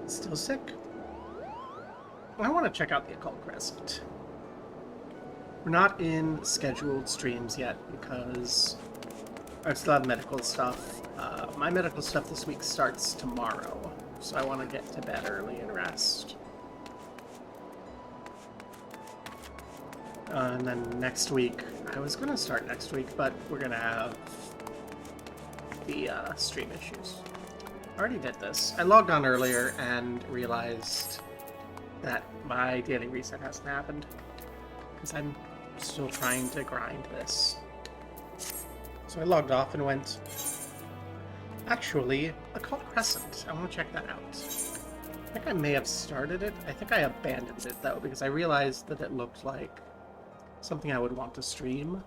Still sick? I want to check out the Occult Crescent. We're not in scheduled streams yet because I still have medical stuff. My medical stuff this week starts tomorrow, so I want to get to bed early and rest. And then next week, I was going to start next week, but we're going to have the stream issues. I already did this. I logged on earlier and realized that my daily reset hasn't happened because I'm still trying to grind this. So I logged off and went, actually, Occult Crescent. I want to check that out. I think I may have started it. I think I abandoned it, though, because I realized that it looked like something I would want to stream.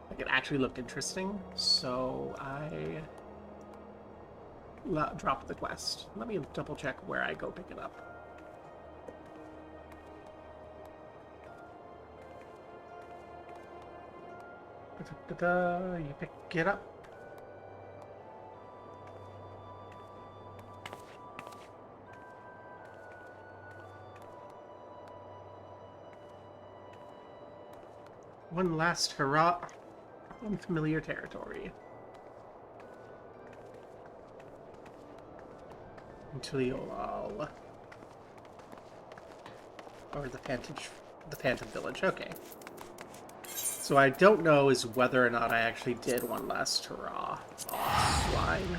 Like, it actually looked interesting, so I dropped the quest. Let me double check where I go pick it up. You pick it up. One last hurrah. Unfamiliar territory. Into the Olal. Or the Phantom Village. Okay. So I don't know is whether or not I actually did one last hurrah offline.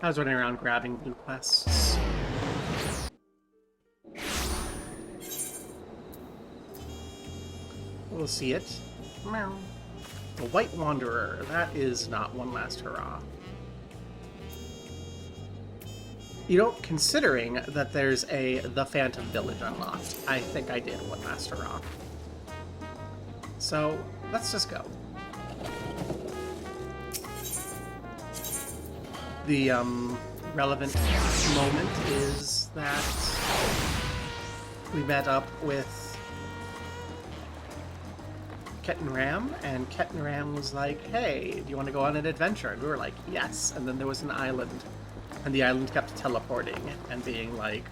I was running around grabbing blue quests. We'll see it. The White Wanderer. That is not one last hurrah. You know, considering that there's the Phantom Village unlocked, I think I did one last hurrah. So, let's just go. The relevant moment is that we met up with Ketan Ram, and Ketan Ram was like, hey, do you want to go on an adventure? And we were like, yes. And then there was an island, and the island kept teleporting and being like,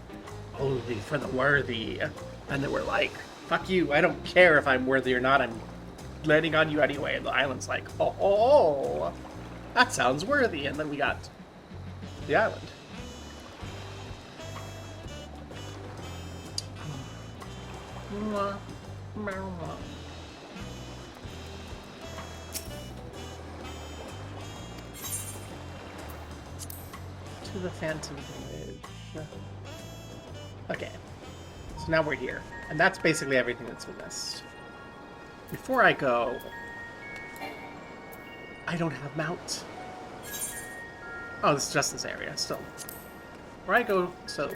only for the worthy. And then we're like, fuck you, I don't care if I'm worthy or not, I'm landing on you anyway. And the island's like, oh, that sounds worthy. And then we got the island. To the Phantom Village. Okay. So now we're here. And that's basically everything that's been missed. Before I go, I don't have mount. Oh, this is just this area still. Where I go, so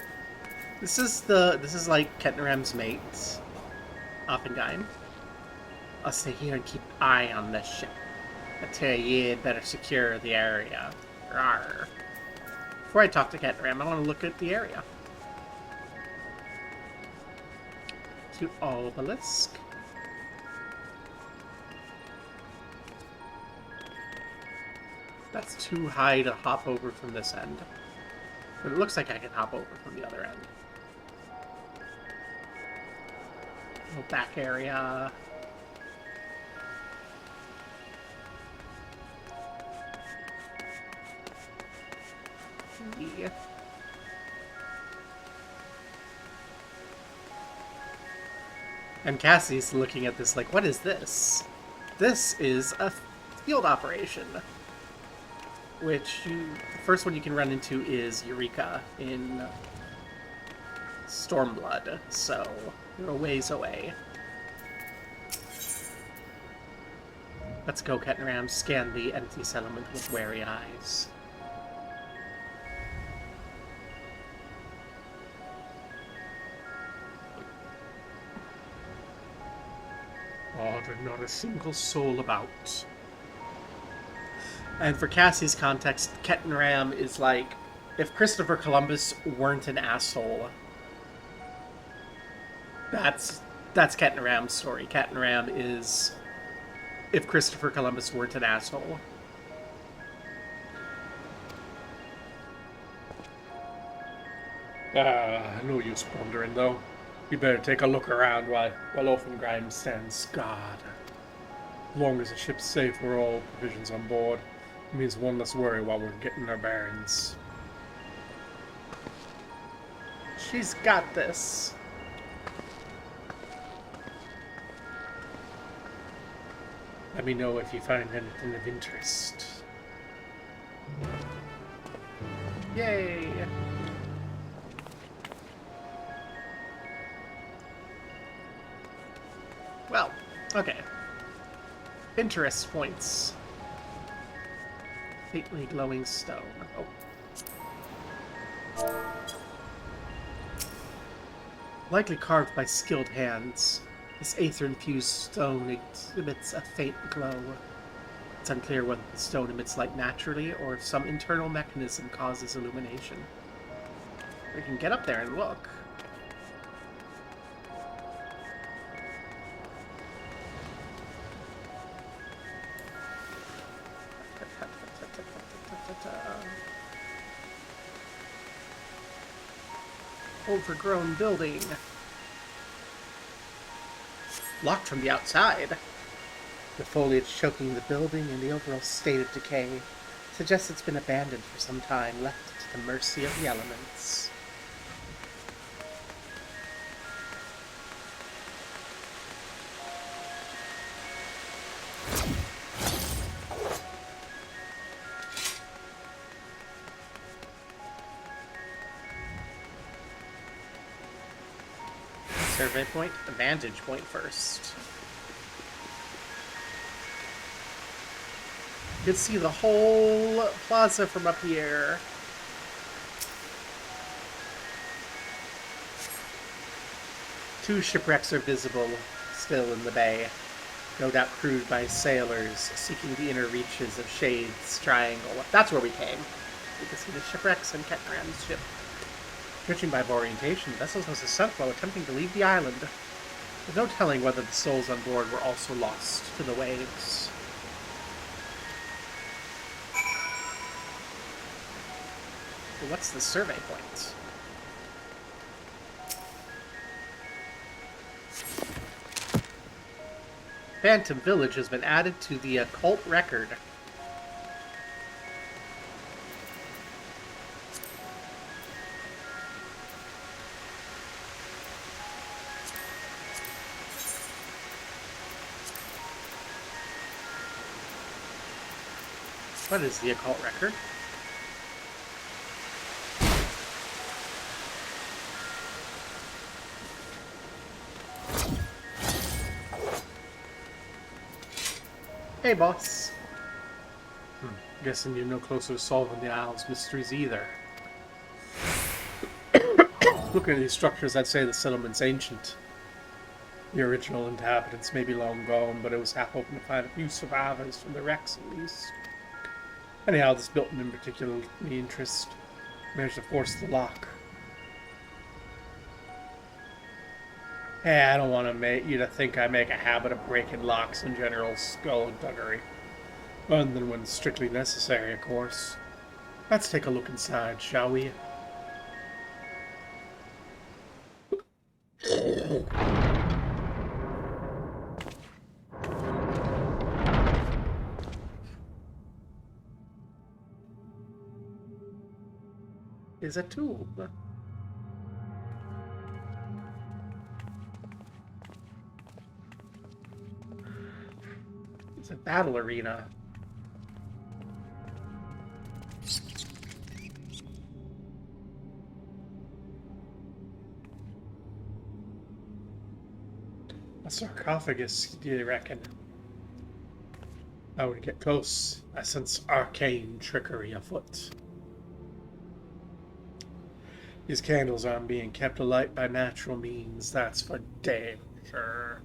this is like Ketan Ram's mate, Oppenheim. I'll stay here and keep an eye on this ship. I tell you, you'd better secure the area. Rawr. Before I talk to Ketan Ram, I want to look at the area. To Obelisk. That's too high to hop over from this end. But it looks like I can hop over from the other end. Little back area. Yeah. And Cassie's looking at this like, what is this? This is a field operation. Which, the first one you can run into is Eureka in Stormblood, so you're a ways away. Let's go, Ketan Ram. Scan the empty settlement with wary eyes. Oh, there's not a single soul about. And for Cassie's context, Ketan Ram is like, if Christopher Columbus weren't an asshole, that's Ketan Ram's story. Ketan Ram is if Christopher Columbus weren't an asshole. No use pondering, though. You better take a look around while Offengrimes stands guard. As long as the ship's safe, we're all provisions on board. It means one less worry while we're getting our bearings. She's got this. Let me know if you find anything of interest. Yay! Well, okay. Interest points. Faintly glowing stone. Oh. Likely carved by skilled hands, this aether-infused stone exhibits a faint glow. It's unclear whether the stone emits light naturally or if some internal mechanism causes illumination. We can get up there and look. Overgrown building. Locked from the outside. The foliage choking the building and the overall state of decay suggests it's been abandoned for some time, left to the mercy of the elements. Survey point, the vantage point first. You can see the whole plaza from up here. Two shipwrecks are visible still in the bay, no doubt crewed by sailors seeking the inner reaches of Shade's Triangle. That's where we came. You can see the shipwrecks and Ketnaran's ship. Judging by orientation, the vessel was sunk while attempting to leave the island. There's no telling whether the souls on board were also lost to the waves. But what's the survey point? Phantom Village has been added to the Occult record. What is the Occult record? Hey, boss. Guessing you're no closer to solving the Isle's mysteries either. Looking at these structures, I'd say the settlement's ancient. The original inhabitants may be long gone, but it was half hoping to find a few survivors from the wrecks at least. Anyhow, this building in particular me interest. Managed to force the lock. Hey, I don't want to make you to think I make a habit of breaking locks in general skullduggery. Other than when strictly necessary, of course. Let's take a look inside, shall we? Is a tube. It's a battle arena. A sarcophagus, do you reckon? I would get close. I sense arcane trickery afoot. These candles aren't being kept alight by natural means, that's for damn sure.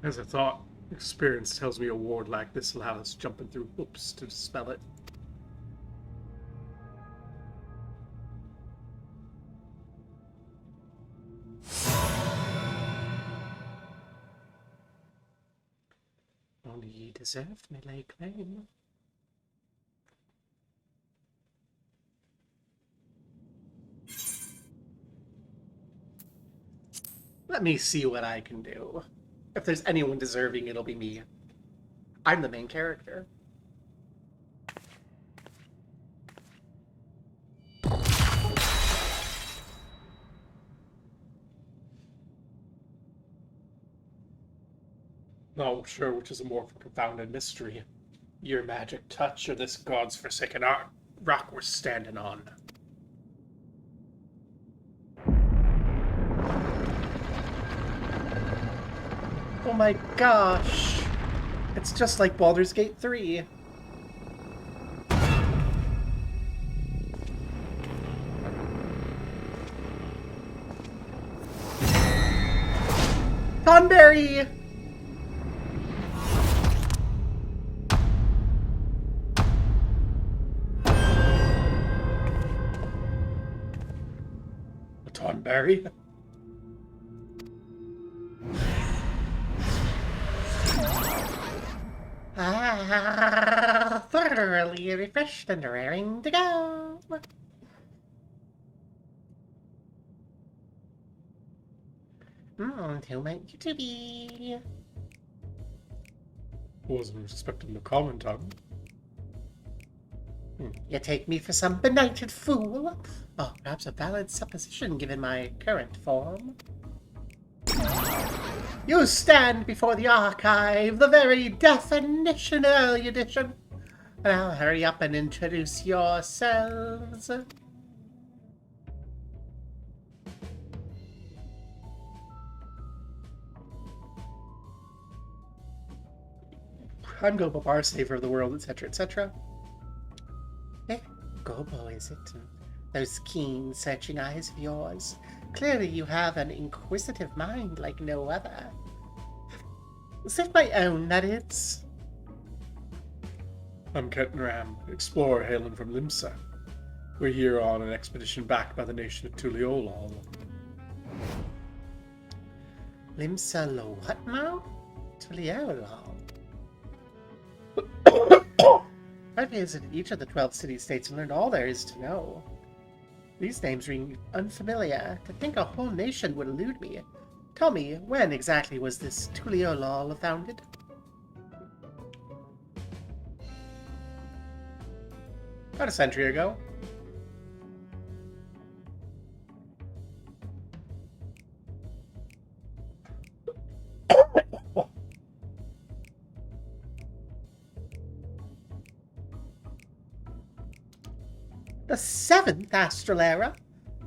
As I thought, Experience tells me a ward like this allows jumping through hoops to dispel it. Only ye deserved may lay claim. Let me see what I can do. If there's anyone deserving, it'll be me. I'm the main character. Not sure which is a more confounded mystery. Your magic touch or this god's forsaken rock we're standing on. Oh my gosh! It's just like Baldur's Gate 3. Tonberry! A Tonberry? Thoroughly refreshed and raring to go. Who might you to be? Wasn't expecting the common tongue. You take me for some benighted fool? Oh, perhaps a valid supposition given my current form. You stand before the archive, the very definition early edition. Now hurry up and introduce yourselves. I'm Gobo Bar, saver of the world, etc., etc. Eh, Gobo, is it? Those keen, searching eyes of yours. Clearly you have an inquisitive mind like no other. Save my own, that is. I'm Kettenram, explorer hailing from Limsa. We're here on an expedition backed by the nation of Tuliolol. Limsa lo what now? Tuliolol. I visited each of the 12 city-states and learned all there is to know. These names ring unfamiliar. To think a whole nation would elude me. Tell me, when exactly was this Tuliolol founded? About a century ago. The 7th astral era?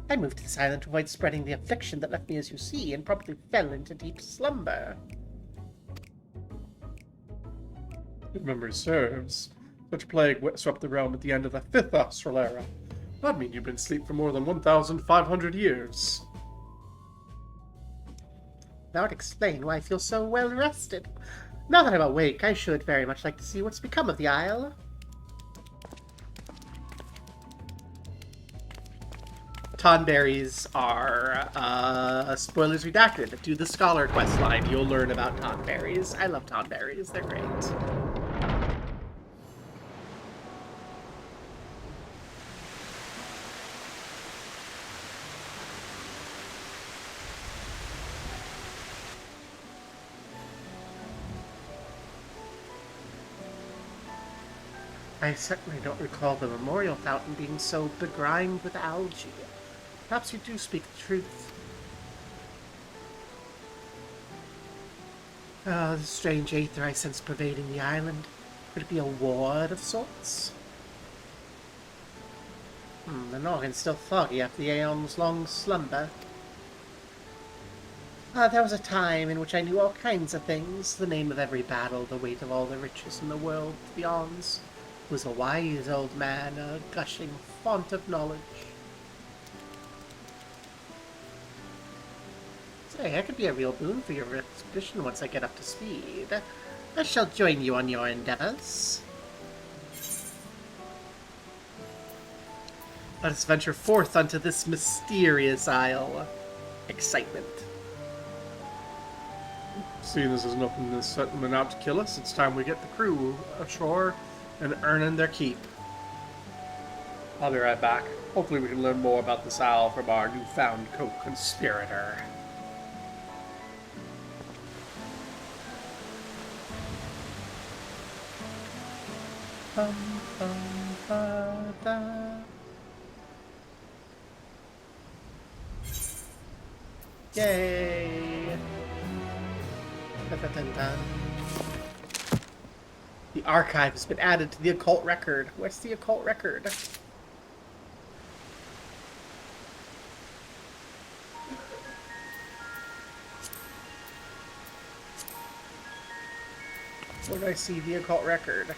I moved to this island to avoid spreading the affliction that left me as you see, and probably fell into deep slumber. If memory serves, such plague swept the realm at the end of the 5th astral era. That'd mean you've been asleep for more than 1,500 years. That would explain why I feel so well rested. Now that I'm awake, I should very much like to see what's become of the Isle. Tonberries are, spoilers redacted. Do the Scholar quest line, you'll learn about Tonberries. I love Tonberries, they're great. I certainly don't recall the memorial fountain being so begrimed with algae. Perhaps you do speak the truth. The strange aether I sense pervading the island. Could it be a ward of sorts? The noggin's still foggy after the aeon's long slumber. There was a time in which I knew all kinds of things. The name of every battle, the weight of all the riches in the world beyond. Was a wise old man, a gushing font of knowledge. Hey, I could be a real boon for your expedition once I get up to speed. I shall join you on your endeavors. Let us venture forth onto this mysterious isle. Excitement. Seeing as there's nothing in this settlement out to kill us, it's time we get the crew ashore and earning their keep. I'll be right back. Hopefully we can learn more about this isle from our newfound co-conspirator. Yay! The archive has been added to the occult record. Where's the occult record? Where do I see the occult record?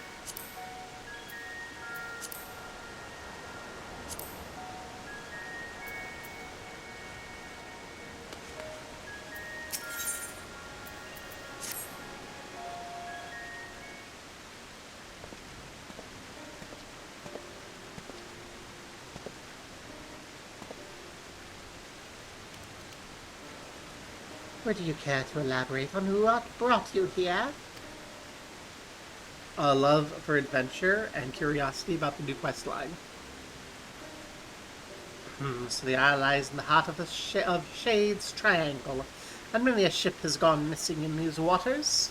Would you care to elaborate on what brought you here? A love for adventure and curiosity about the new quest line. So the isle lies in the heart of the Shades Triangle, and many a ship has gone missing in these waters.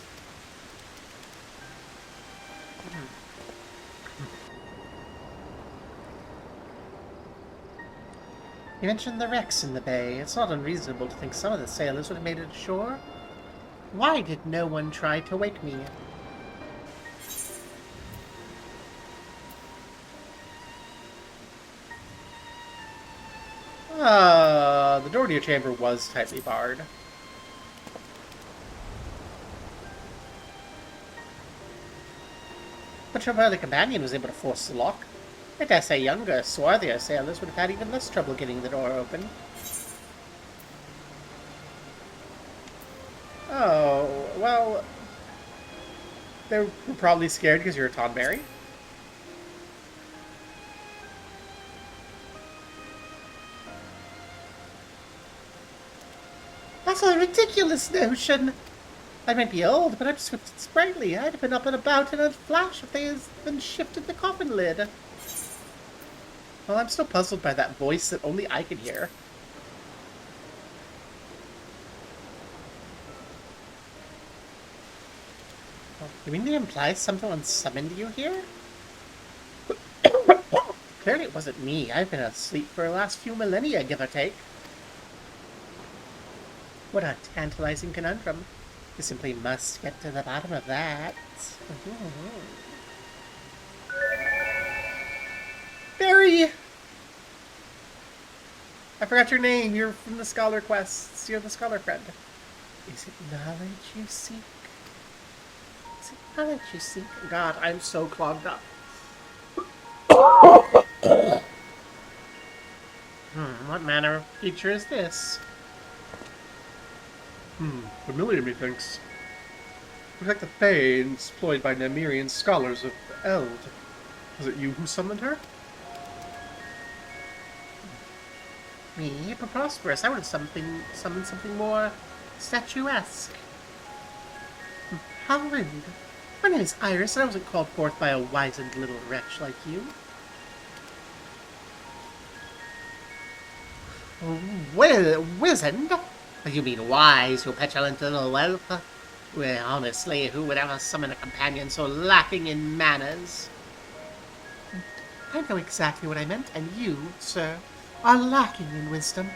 You mentioned the wrecks in the bay. It's not unreasonable to think some of the sailors would have made it ashore. Why did no one try to wake me? The door to your chamber was tightly barred. But your early companion was able to force the lock. I dare say younger, swarthier sailors would have had even less trouble getting the door open. Oh, well... They were probably scared because you're a Tonberry. That's a ridiculous notion! I might be old, but I'm swift and sprightly. I'd have been up and about in a flash if they had been shifted the coffin lid. Well, I'm still puzzled by that voice that only I can hear. You mean to imply someone summoned you here? Clearly it wasn't me. I've been asleep for the last few millennia, give or take. What a tantalizing conundrum. You simply must get to the bottom of that. Barry! I forgot your name. You're from the Scholar Quests. You're the Scholar Friend. Is it knowledge you seek? Is it knowledge you seek? God, I'm so clogged up. What manner of creature is this? Familiar, methinks. Looks like the Fae employed by Nemirian scholars of Eld. Was it you who summoned her? Me? Preposterous. I would have summoned something more statuesque. How rude. My name is Iris, and I wasn't called forth by a wizened little wretch like you. Wizened? You mean wise, you petulant little whelp? Well, honestly, who would ever summon a companion so lacking in manners? I know exactly what I meant, and you, sir, are lacking in wisdom.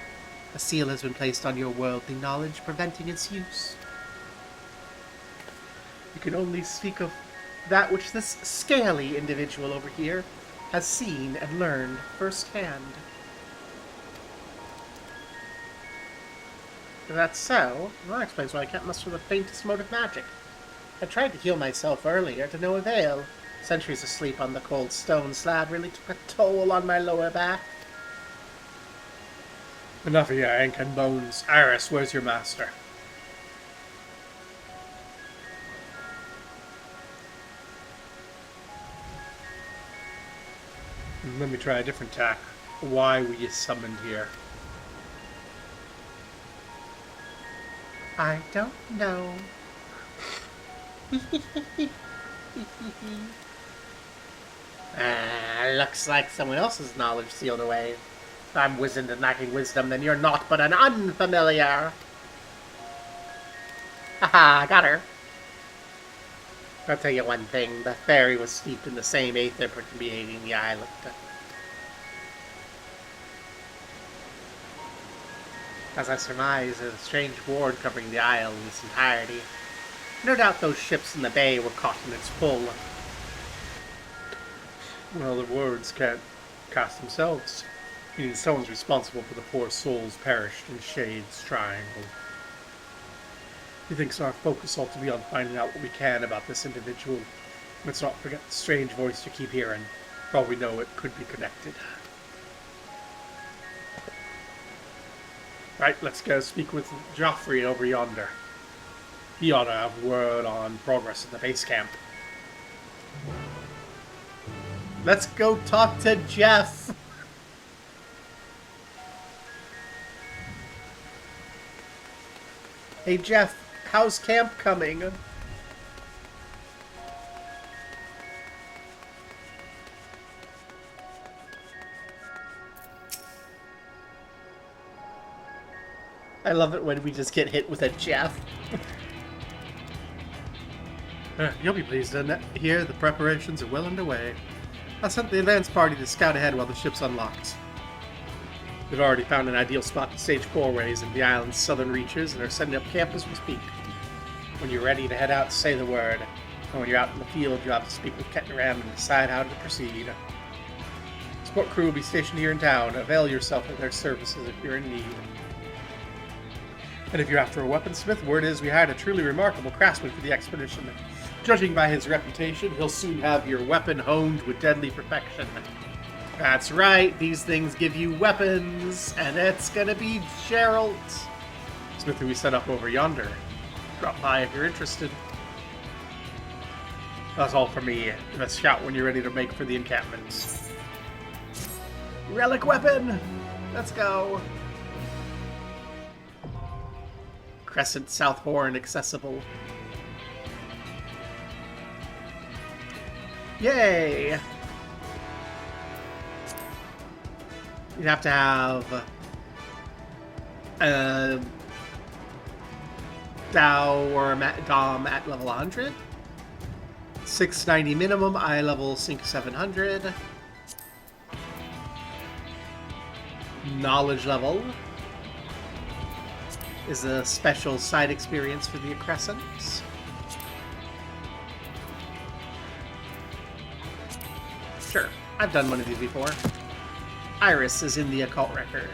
A seal has been placed on your worldly knowledge, preventing its use. You can only speak of that which this scaly individual over here has seen and learned firsthand. If that's so, well, that explains why I can't muster the faintest mote of magic. I tried to heal myself earlier, to no avail. Centuries of sleep on the cold stone slab really took a toll on my lower back. Enough of your ink and bones. Iris, where's your master? Let me try a different tack. Why were you summoned here? I don't know. Looks like someone else's knowledge sealed away. If I'm wizened and lacking wisdom, then you're naught but an unfamiliar. Haha, got her. I'll tell you one thing, the fairy was steeped in the same aether permeating the island. As I surmise, there's a strange ward covering the isle in its entirety. No doubt those ships in the bay were caught in its pull. Well, the wards can't cast themselves, meaning someone's responsible for the poor souls perished in Shade's Triangle. He thinks our focus ought to be on finding out what we can about this individual. Let's not forget the strange voice you keep hearing. For all we know, it could be connected. Right, let's go speak with Joffrey over yonder. He ought to have word on progress at the base camp. Let's go talk to Jeff! Hey Jeff, how's camp coming? I love it when we just get hit with a Jeff. You'll be pleased to hear the preparations are well underway. I sent the advance party to scout ahead while the ship's unlocked. They've already found an ideal spot to stage four-ways in the island's southern reaches and are setting up camp as we speak. When you're ready to head out, say the word. And when you're out in the field, you'll have to speak with Ketnaram and decide how to proceed. Support crew will be stationed here in town. Avail yourself of their services if you're in need. And if you're after a weaponsmith, word is we hired a truly remarkable craftsman for the expedition. Judging by his reputation, he'll soon have your weapon honed with deadly perfection. That's right, these things give you weapons, and it's gonna be Geralt. Smith who we set up over yonder. Drop by if you're interested. That's all for me. Give us a shout when you're ready to make for the encampments. Relic weapon! Let's go! Crescent South Horn accessible. Yay! You'd have to have Dow or Dom at level 100. 690 minimum, eye level sync 700. Knowledge level is a special side experience for the Crescents. Sure, I've done one of these before. Iris is in the Occult record.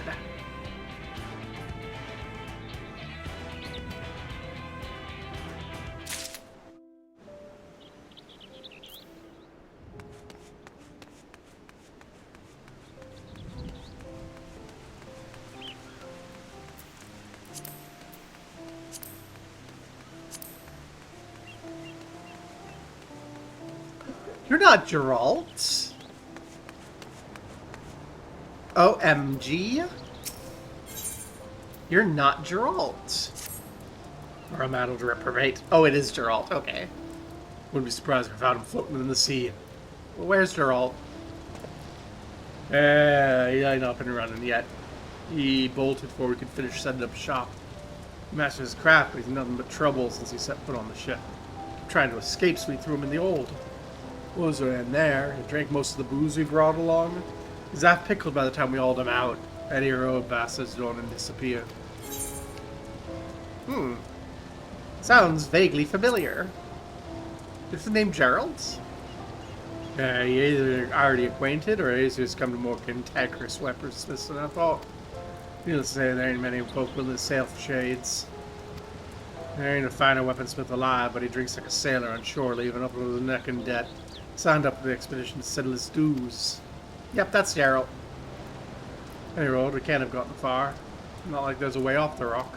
You're not Geralt. OMG? You're not Geralt. Or a man to reprobate. Oh, it is Geralt. Okay. Wouldn't be surprised if I found him floating in the sea. Well, where's Geralt? He ain't up and running yet. He bolted before we could finish setting up shop. He mastered his craft, but he's nothing but trouble since he set foot on the ship. Trying to escape, so we threw him in the old. Was in there. He drank most of the booze we brought along. He's half pickled by the time we hauled him out. Any road bastards don't and disappear. Sounds vaguely familiar. Is the name Gerald? Yeah, he either already acquainted or he's just come to more cantankerous weaponsmiths than I thought. Needless to say, there ain't many folk willing to sail for Shades. There ain't a finer weaponsmith alive, but he drinks like a sailor on shore, leaving up with his neck in debt. Signed up for the expedition to settle his dues. Yep, that's Geralt. Any road, we can't have gotten far. Not like there's a way off the rock.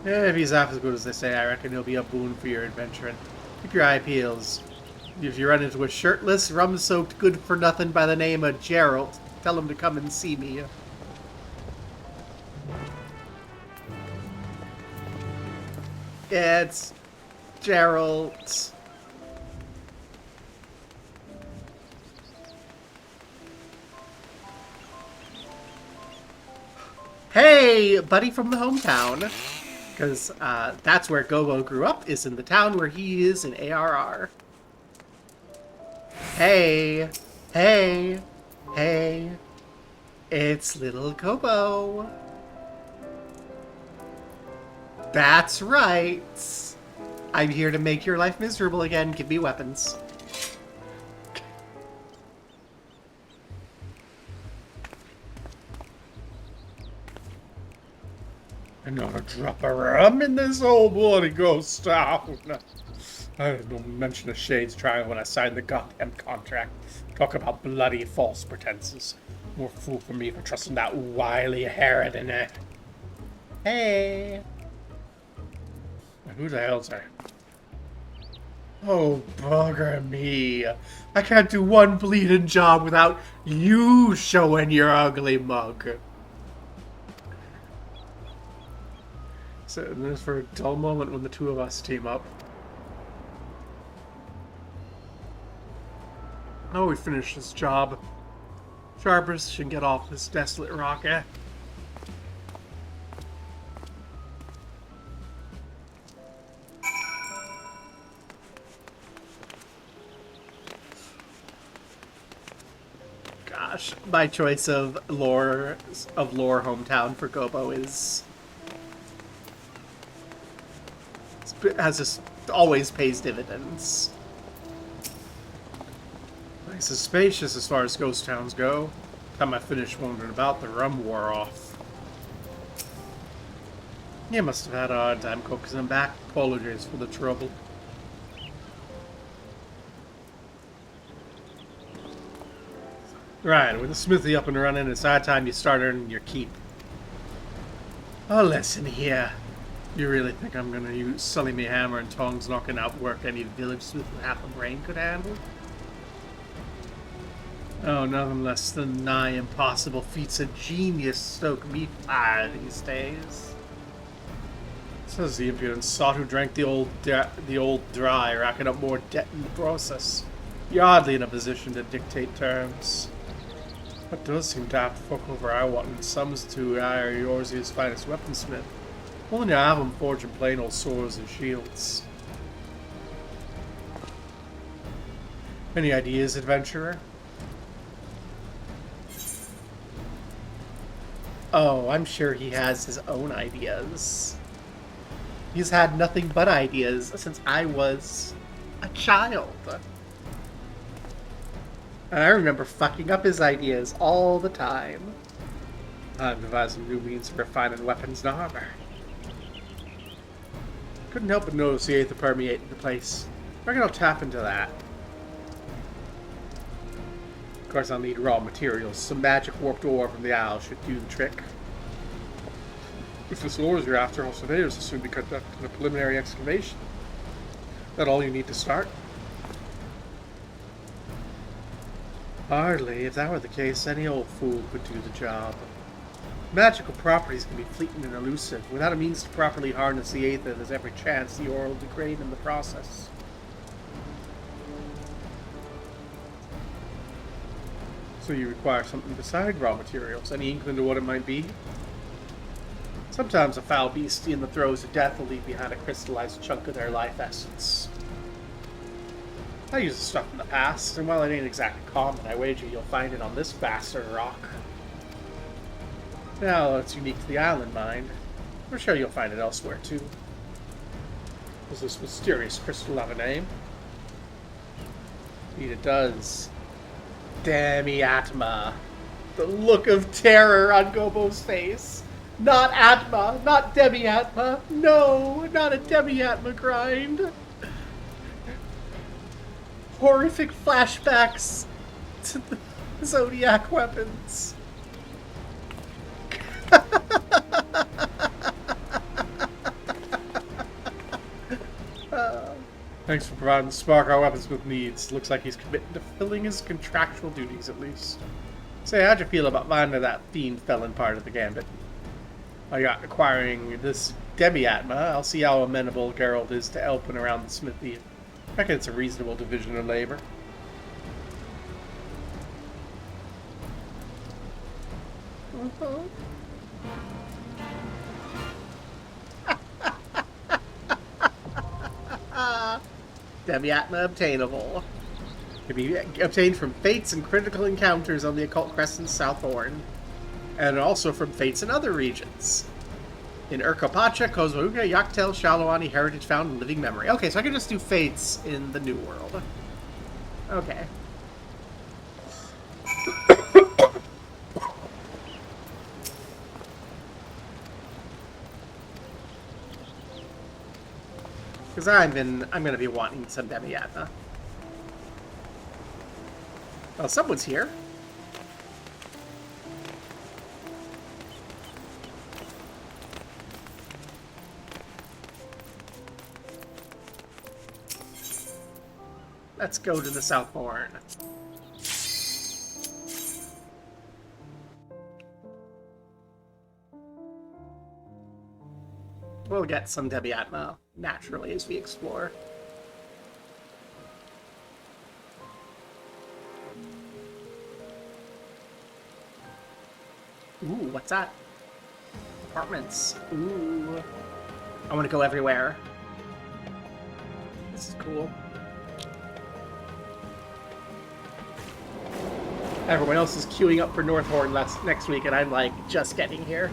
Yeah, if he's half as good as they say, I reckon he'll be a boon for your adventuring. Keep your eye peels. If you run into a shirtless, rum-soaked good-for-nothing by the name of Gerald, tell him to come and see me. Yeah, it's Gerald. Hey, buddy from the hometown. Because that's where Gobo grew up, is in the town where he is in ARR. Hey, hey, hey. It's little Gobo. That's right. I'm here to make your life miserable again. Give me weapons. Another drop of rum in this old bloody ghost town. I don't mention the Shades trial when I signed the goddamn contract. Talk about bloody false pretenses. More fool for me for trusting that wily Herod in it. Hey. Who the hell's there? Oh, bugger me. I can't do one bleeding job without you showing your ugly mug. So this for a dull moment when the two of us team up. Oh, we finished this job. Sharpers should get off this desolate rock, eh? Gosh, my choice of lore hometown for Gobo has just always pays dividends. Nice and spacious as far as ghost towns go. Time I finished wondering about, the rum wore off. You must have had a hard time coaxing them back. Apologies for the trouble. Right, with the smithy up and running, it's high time you start earning your keep. Oh, listen here. You really think I'm gonna use Sully me hammer and tongs knocking out work any village smith with half a brain could handle? Oh, nothing less than nigh impossible feats of genius stoke me fire these days. Says the impudent sot who drank the old dry, racking up more debt in the process. You're hardly in a position to dictate terms. What does seem to have to fuck over I want in sums to hire Yorzia's finest weaponsmith. Only to have him forging plain old swords and shields. Any ideas, adventurer? Oh, I'm sure he has his own ideas. He's had nothing but ideas since I was a child. And I remember fucking up his ideas all the time. I'm devising new means of refining weapons and armor. Couldn't help but notice the aether permeating the place. Reckon I'll tap into that. Of course, I'll need raw materials. Some magic warped ore from the owl should do the trick. If this ore is you're after, all surveyors will soon be conducting a preliminary excavation. Is that all you need to start? Hardly. If that were the case, any old fool could do the job. Magical properties can be fleeting and elusive. Without a means to properly harness the aether, there's every chance the ore will degrade in the process. So you require something beside raw materials. Any inkling to what it might be? Sometimes a foul beast in the throes of death will leave behind a crystallized chunk of their life essence. I used the stuff in the past, and while it ain't exactly common, I wager you'll find it on this bastard rock. Now, it's unique to the island, mind. I'm sure you'll find it elsewhere, too. Does this mysterious crystal have a name? Indeed it does. Demi-Atma. The look of terror on Gobo's face. Not Atma, not Demi-Atma. No, not a Demi-Atma grind. Horrific flashbacks to the Zodiac weapons. Thanks for providing Spark our weapons with needs. Looks like he's committed to filling his contractual duties, at least. Say, how'd you feel about finding that fiend fell in part of the gambit? I got acquiring this Demi-Atma. I'll see how amenable Geralt is to helping around the smithy. I reckon it's a reasonable division of labor. Demi-Atma obtainable. Can be obtained from fates and critical encounters on the Occult Crescent South Horn, and also from fates in other regions. In Urkopacha, Kozauga, Yaktel, Shalawani, Heritage Found, and Living Memory. Okay, so I can just do fates in the New World. Okay. Because I'm gonna be wanting some Demi-Atma. Oh, someone's here. Let's go to the South Horn. We'll get some Demi-Atma naturally as we explore. Ooh, what's that? Apartments. Ooh. I want to go everywhere. This is cool. Everyone else is queuing up for Northhorn next week, and I'm like just getting here.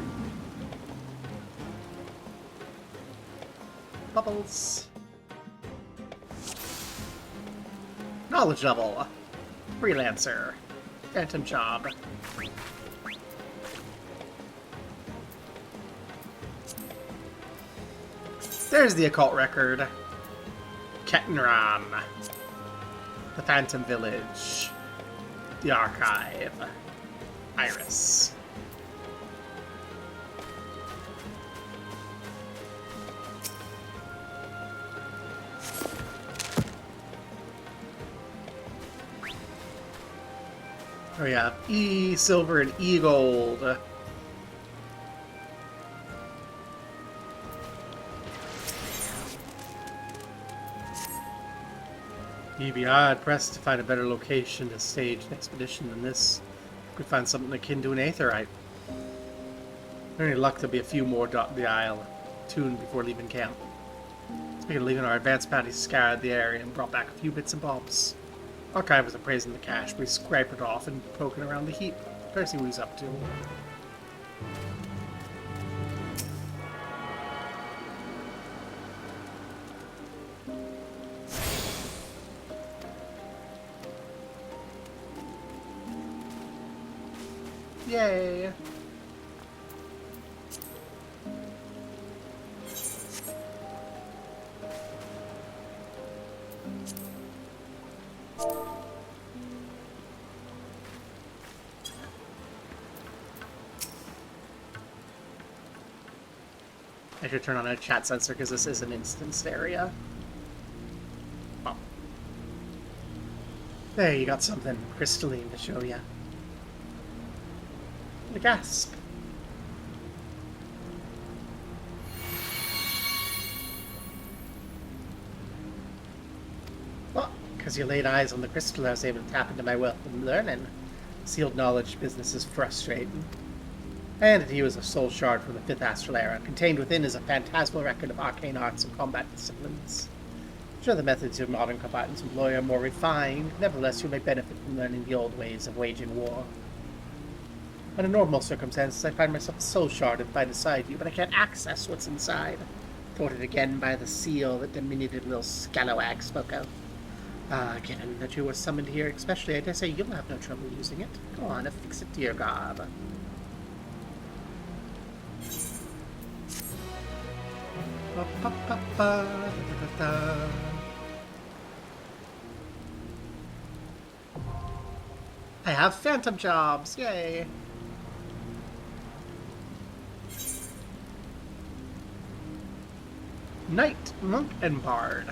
Bubbles. Knowledge level. Freelancer. Phantom job. There's the occult record. Kettenram. The Phantom Village. The Archive. Iris. Oh yeah, E silver and E gold. You'd be hard-pressed to find a better location to stage an expedition than this. Could find something akin to an aetherite. Any luck, there'll be a few more dot the isle, tuned before leaving camp. Speaking of leaving, our advance party scoured the area and brought back a few bits and bobs. Archive was appraising the cache, but we scraped it off and poking around the heap. Better see what he's up to. Yay! I should turn on a chat sensor because this is an instanced area. Oh. There, you got something crystalline to show you. The gasp. Well, because you laid eyes on the crystal, I was able to tap into my wealth of learning. Sealed knowledge business is frustrating. I handed to you as a soul shard from the 5th Astral Era. Contained within is a phantasmal record of arcane arts and combat disciplines. Sure, the methods of modern combatants employ are more refined. Nevertheless, you may benefit from learning the old ways of waging war. Under normal circumstances, I find myself a soul shard if I decide you, but I can't access what's inside. Thwarted again by the seal that diminutive little scalawag spoke of. Given that you were summoned here especially, I dare say you'll have no trouble using it. Go on, affix it to your garb. I have phantom jobs, yay! Knight, Monk, and Bard.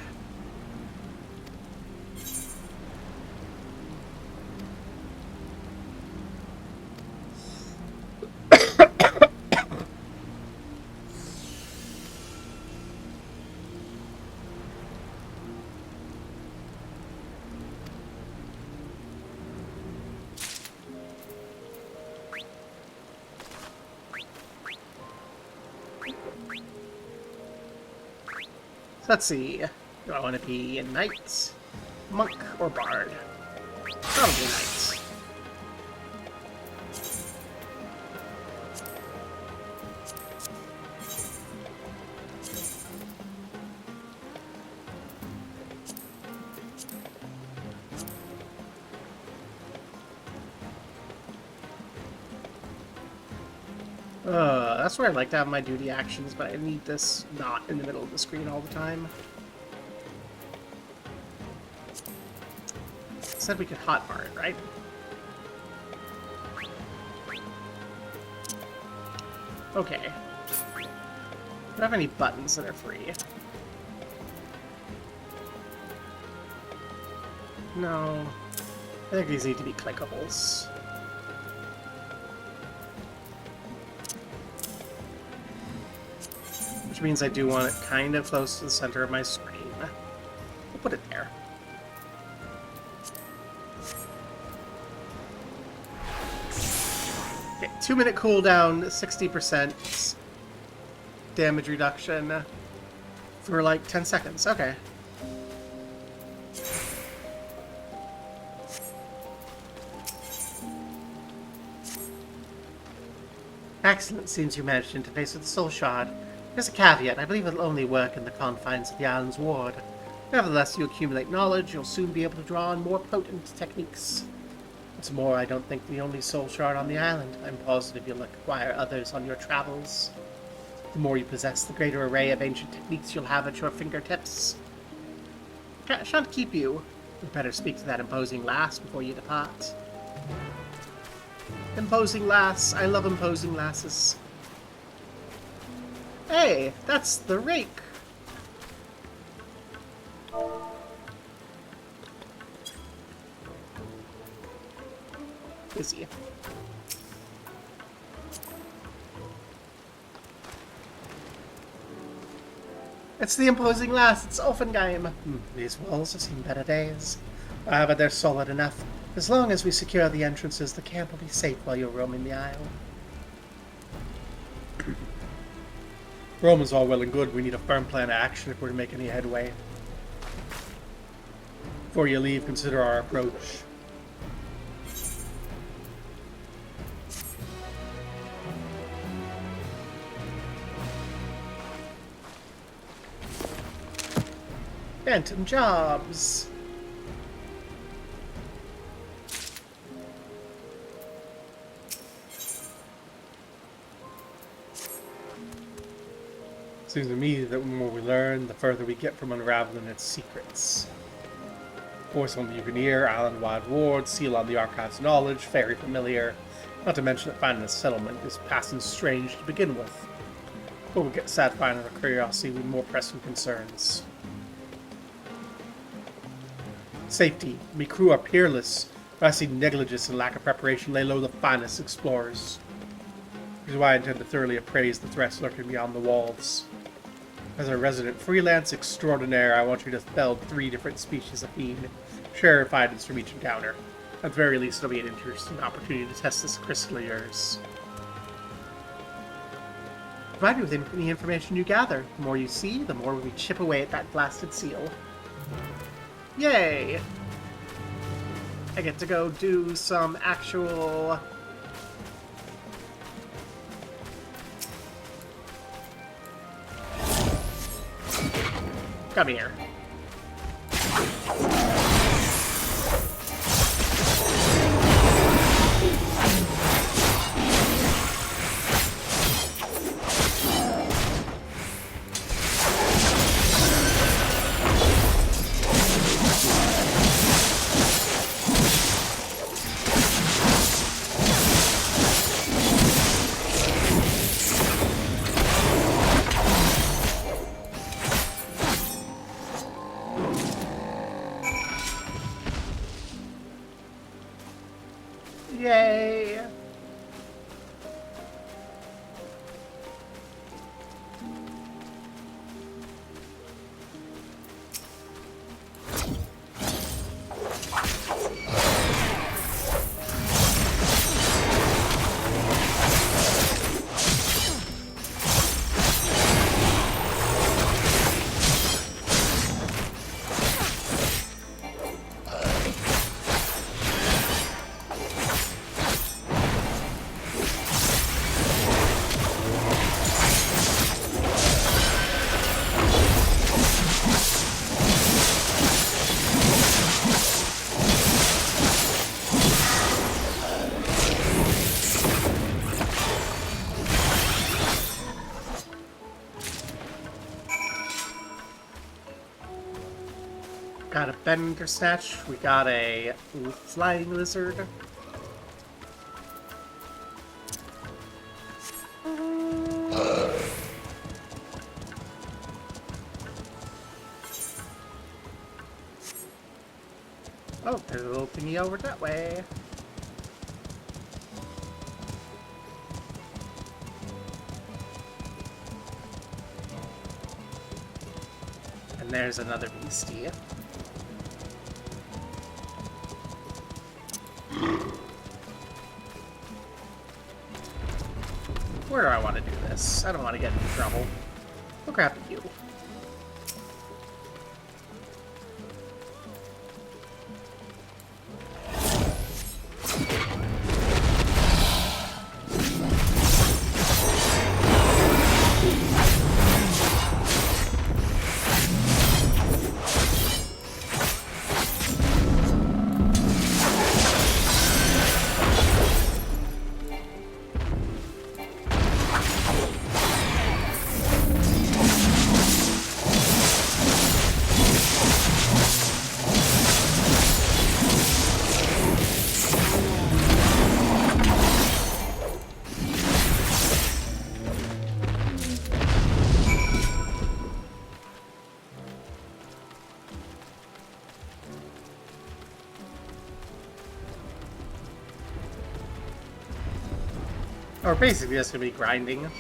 Let's see. Do I want to be a knight, monk, or bard? Probably knight. That's where I'd like to have my duty actions, but I need this not in the middle of the screen all the time. Said we could hotbar it, right? Okay. Do I have any buttons that are free? No. I think these need to be clickables. Which means I do want it kind of close to the center of my screen. We'll put it there. Okay, 2-minute cooldown, 60% damage reduction for like 10 seconds. Okay. Excellent. Seems you managed to interface with the soul shard. There's a caveat. I believe it'll only work in the confines of the island's ward. Nevertheless, you accumulate knowledge, you'll soon be able to draw on more potent techniques. What's more, I don't think the only soul shard on the island. I'm positive you'll acquire others on your travels. The more you possess, the greater array of ancient techniques you'll have at your fingertips. I shan't keep you. You'd better speak to that imposing lass before you depart. Imposing lass. I love imposing lasses. Hey, that's the rake. Is he? It's the imposing lass. It's Offenheim. These walls have seen better days. But they're solid enough. As long as we secure the entrances, the camp will be safe while you're roaming the isle. Rome is all well and good. We need a firm plan of action if we're to make any headway. Before you leave, consider our approach. Phantom jobs. Seems to me that the more we learn, the further we get from unraveling its secrets. Voice on the Uganeer, island-wide ward, seal on the archive's knowledge, very familiar. Not to mention that finding a settlement is passing strange to begin with. But we'll get satisfied in our curiosity with more pressing concerns. Safety. Me crew are peerless, but I see negligence and lack of preparation lay low the finest explorers. Which is why I intend to thoroughly appraise the threats lurking beyond the walls. As a resident freelance extraordinaire, I want you to fell 3 different species of fiend. Share findings from each encounter. At the very least, it'll be an interesting opportunity to test this crystal of yours. Provide me with any information you gather. The more you see, the more we chip away at that blasted seal. Yay! I get to go do some actual... Come here. Yay! Got a bender snatch. We got a flying lizard. Oh, there's a little thingy over that way. And there's another beastie. Where do I want to do this? I don't want to get into trouble. We'll grab you. Or basically just gonna be grinding.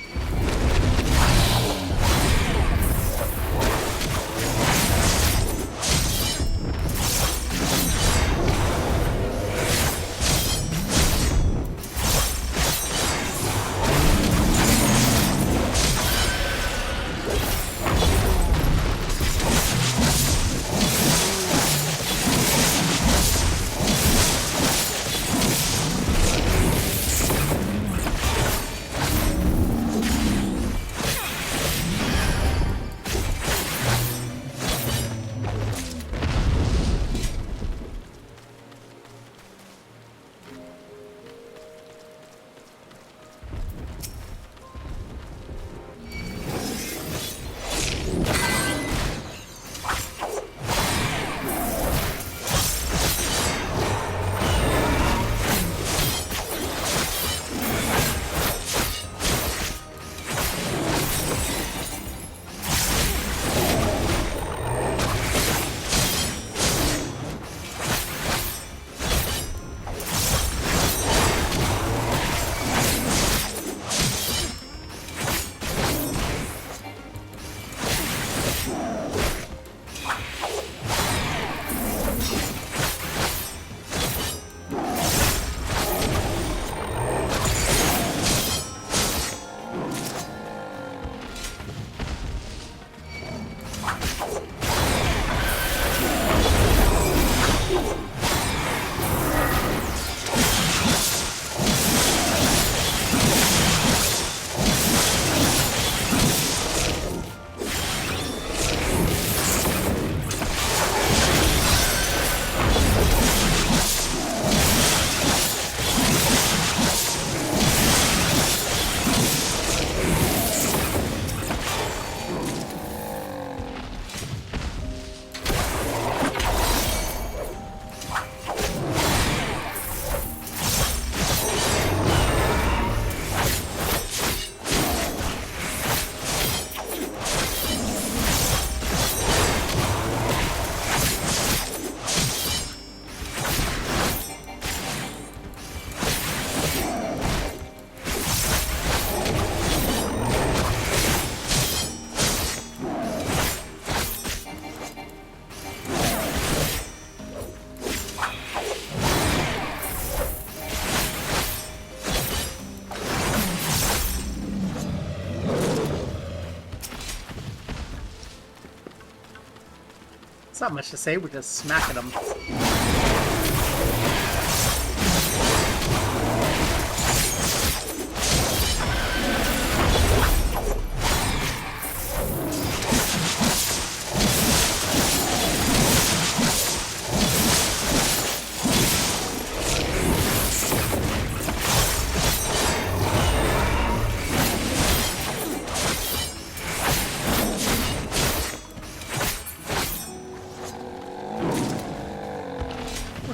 It's not much to say, we're just smacking them.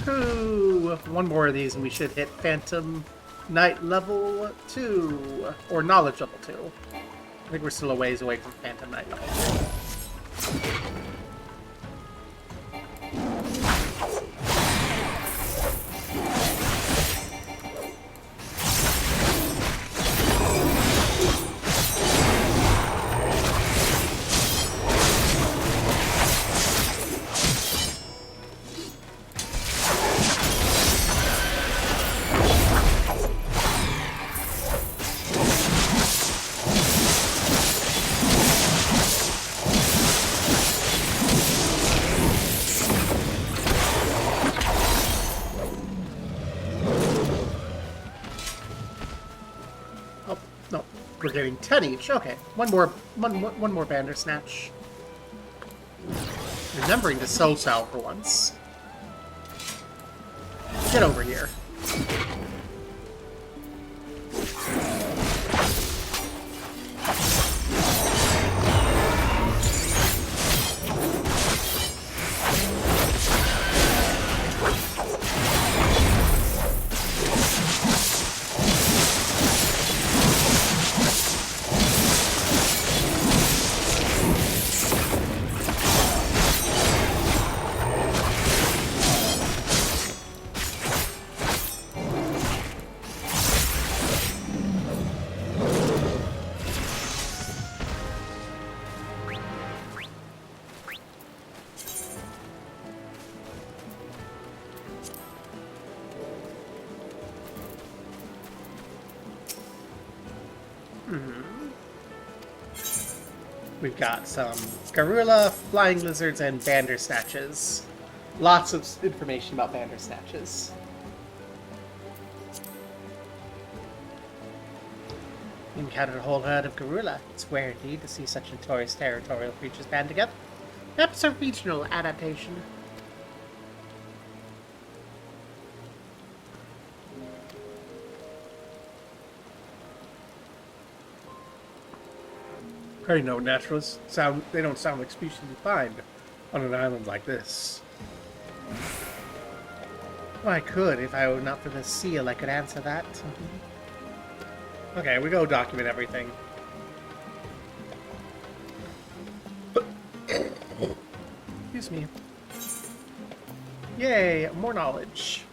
Woohoo! One more of these and we should hit Phantom Knight level 2. Or Knowledge level 2. I think we're still a ways away from Phantom Knight level 2. We're getting 10 each. Okay, one more Bandersnatch. Remembering to soul salve for once. Get over here. We've got some Garula, Flying Lizards, and Bandersnatches. Lots of information about Bandersnatches. You encountered a whole herd of Garula. It's rare indeed to see such notorious territorial creatures band together. Perhaps a regional adaptation. I know naturalists they don't sound like species you find on an island like this. Well, I could. If I were not for the seal, I could answer that. Okay, we go document everything. Excuse me. Yay, more knowledge.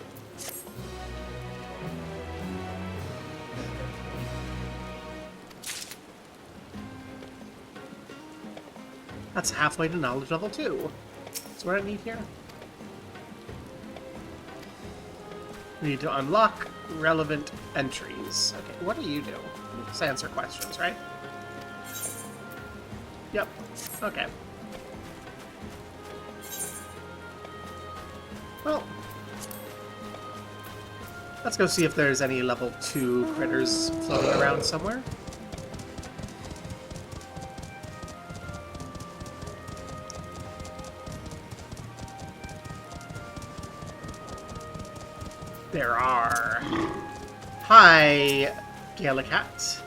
That's halfway to knowledge level 2. That's what I need here. We need to unlock relevant entries. Okay, what do you do? Just answer questions, right? Yep. Okay. Well, let's go see if there's any level 2 critters floating around somewhere. There are. Hi, Gallicat.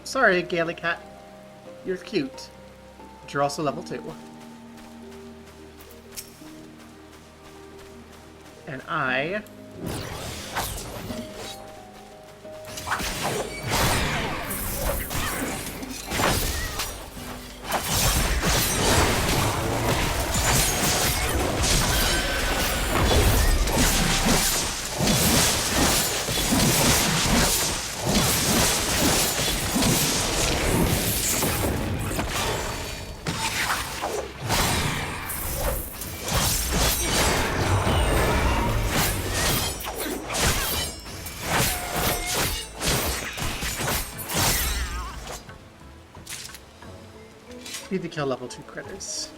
Sorry, Gallicat. You're cute. But you're also level 2. And I... need to kill level 2 critters.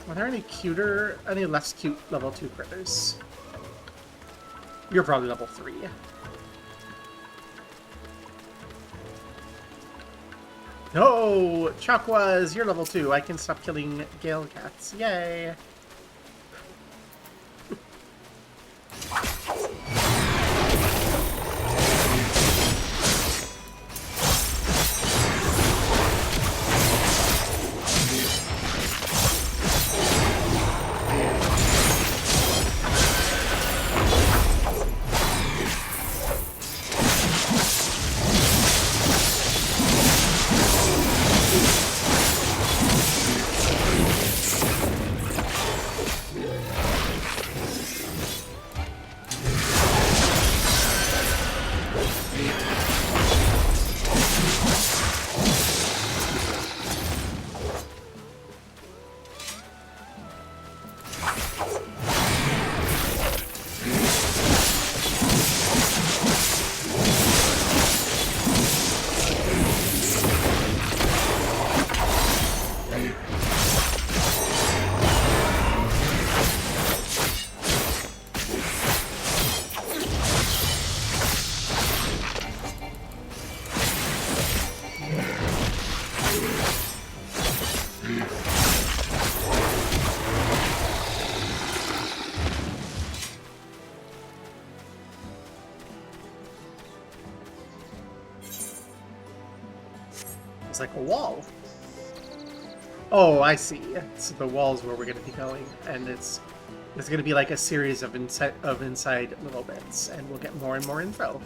Are there any less cute level 2 critters? You're probably level 3. No! Chakwas, you're level 2. I can stop killing Gale Cats. Yay! It's like a wall. Oh, I see. So the wall's where we're going to be going, and it's going to be like a series of inside little bits, and we'll get more and more info.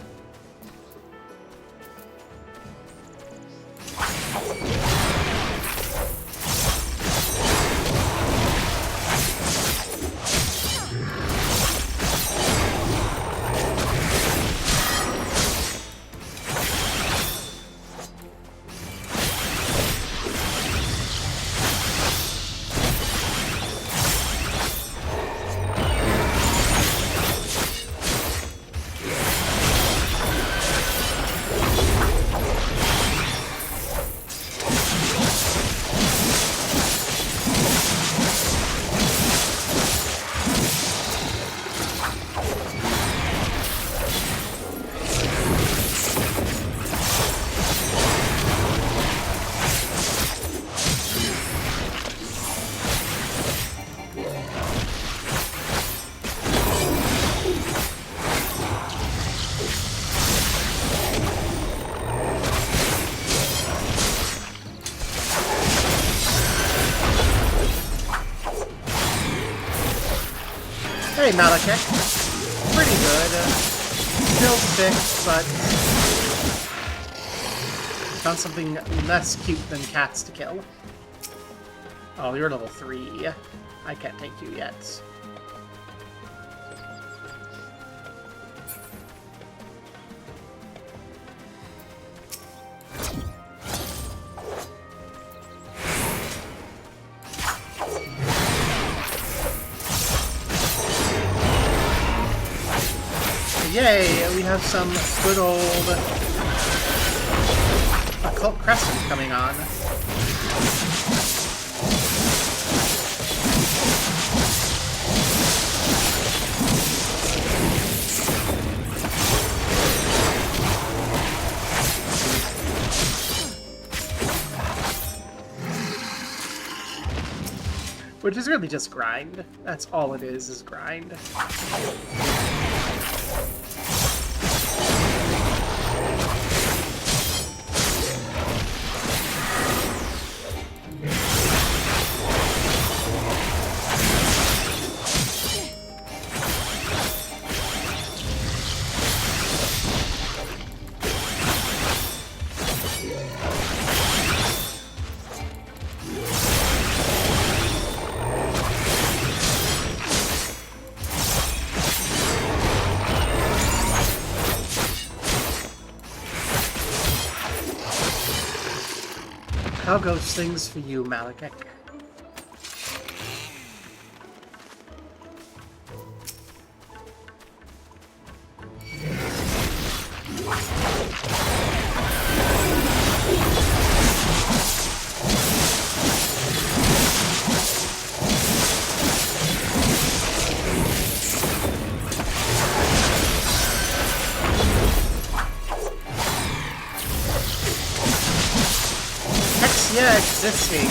Hey, Malekith. Pretty good. Still sick, but found something less cute than cats to kill. Oh, you're level 3. I can't take you yet. Yay, we have some good old Occult Crescent coming on. Which is really just grind. That's all it is grind. How goes things for you, Malekith? area existing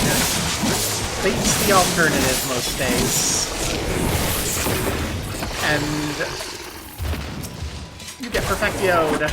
beats the alternative most days. And you get perfectioed.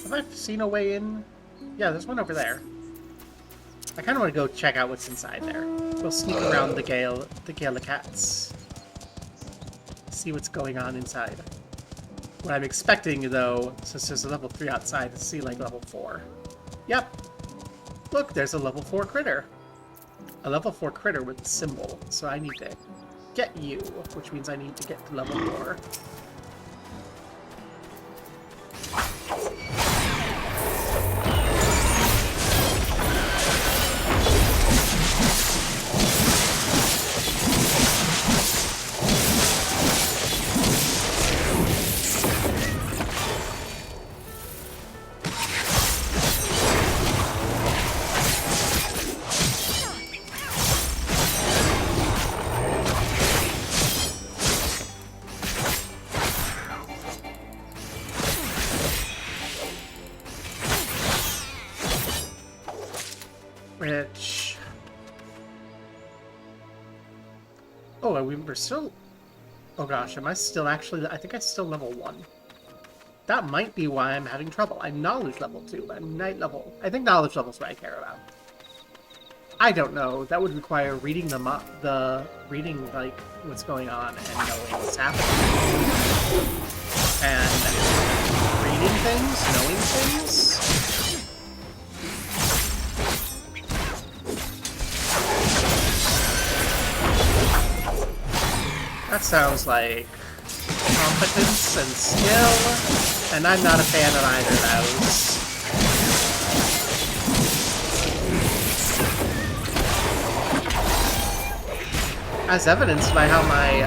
Have I seen a way in? Yeah, there's one over there. I kind of want to go check out what's inside there. We'll sneak around the Gaelicats. See what's going on inside. What I'm expecting, though, since there's a level 3 outside, to see, like, level 4. Yep. Look, there's a level 4 critter. A level 4 critter with a symbol. So I need to get you, which means I need to get to level 4. Which... Oh, we're still... Oh gosh, am I still actually... I think I'm still level 1. That might be why I'm having trouble. I'm knowledge level 2. I'm night level. I think knowledge level is what I care about. I don't know. That would require reading reading, like, what's going on and knowing what's happening. And reading things, knowing things. That sounds like competence and skill, and I'm not a fan of either of those. As evidenced by how my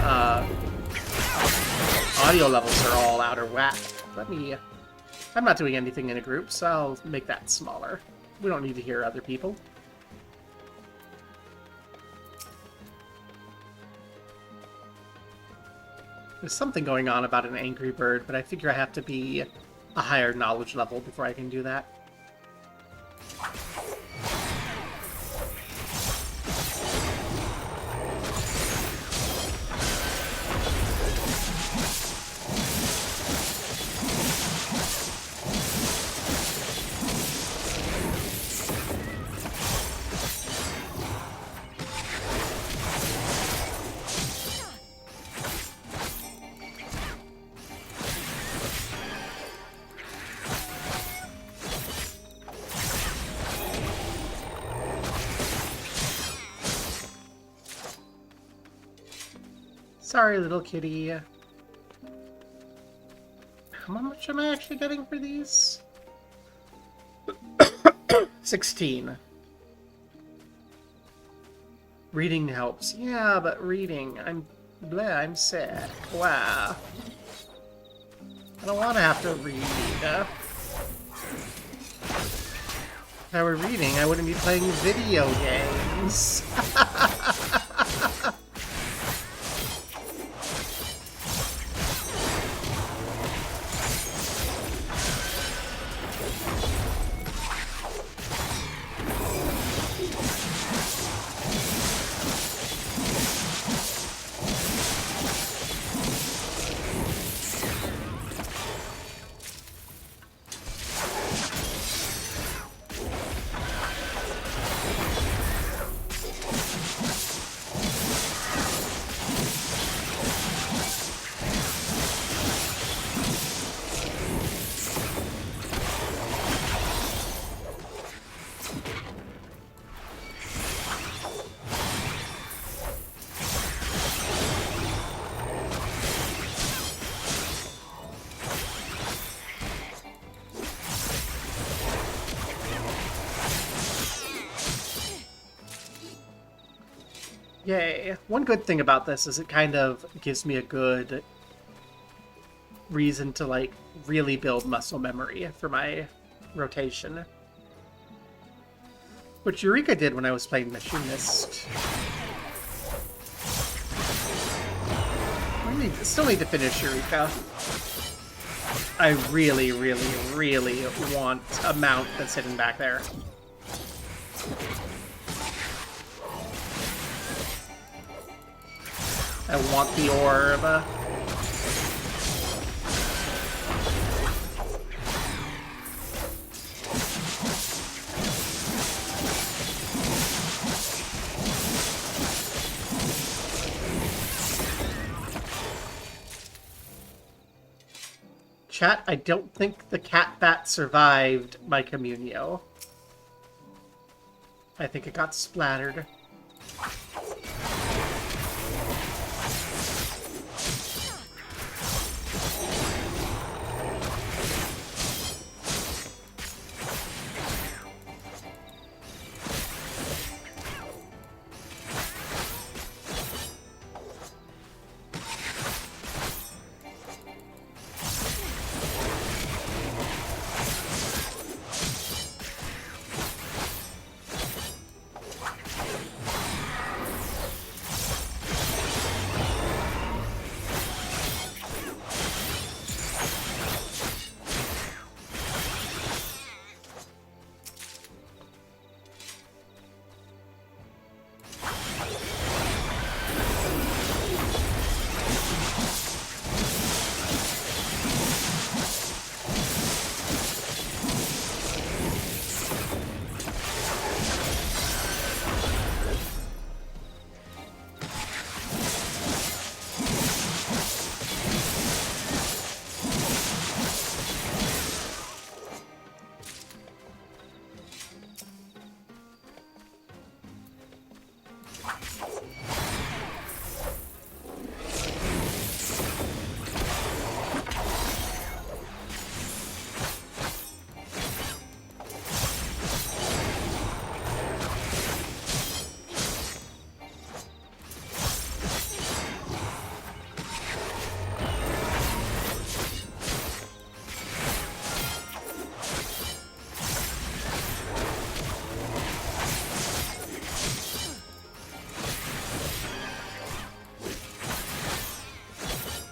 audio levels are all out of whack. I'm not doing anything in a group, so I'll make that smaller. We don't need to hear other people. There's something going on about an angry bird, but I figure I have to be a higher knowledge level before I can do that. Sorry, little kitty. How much am I actually getting for these? 16. Reading helps. Yeah, but reading. I'm sick. Wow. I don't want to have to read. If I were reading, I wouldn't be playing video games. Yay. One good thing about this is it kind of gives me a good reason to, like, really build muscle memory for my rotation. Which Eureka did when I was playing Machinist. I still need to finish Eureka. I really, really, really want a mount that's hidden back there. I want the orb. Chat, I don't think the cat bat survived my communio. I think it got splattered.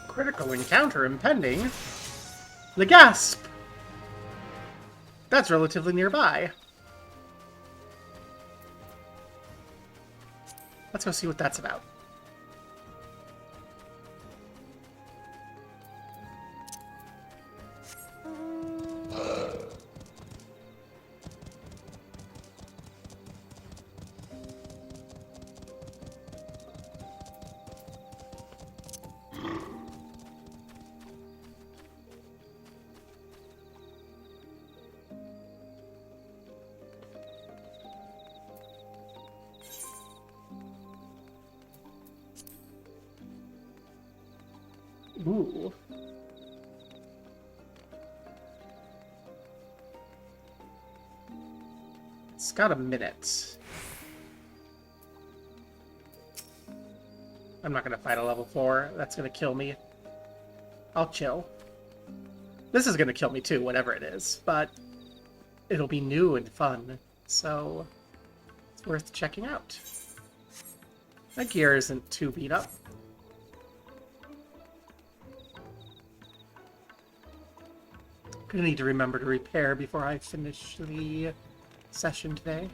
Critical encounter impending. The gasp! That's relatively nearby. Let's go see what that's about. Ooh. It's got a minute. I'm not going to fight a level 4. That's going to kill me. I'll chill. This is going to kill me too, whatever it is, but it'll be new and fun, so it's worth checking out. My gear isn't too beat up. Gonna need to remember to repair before I finish the session today.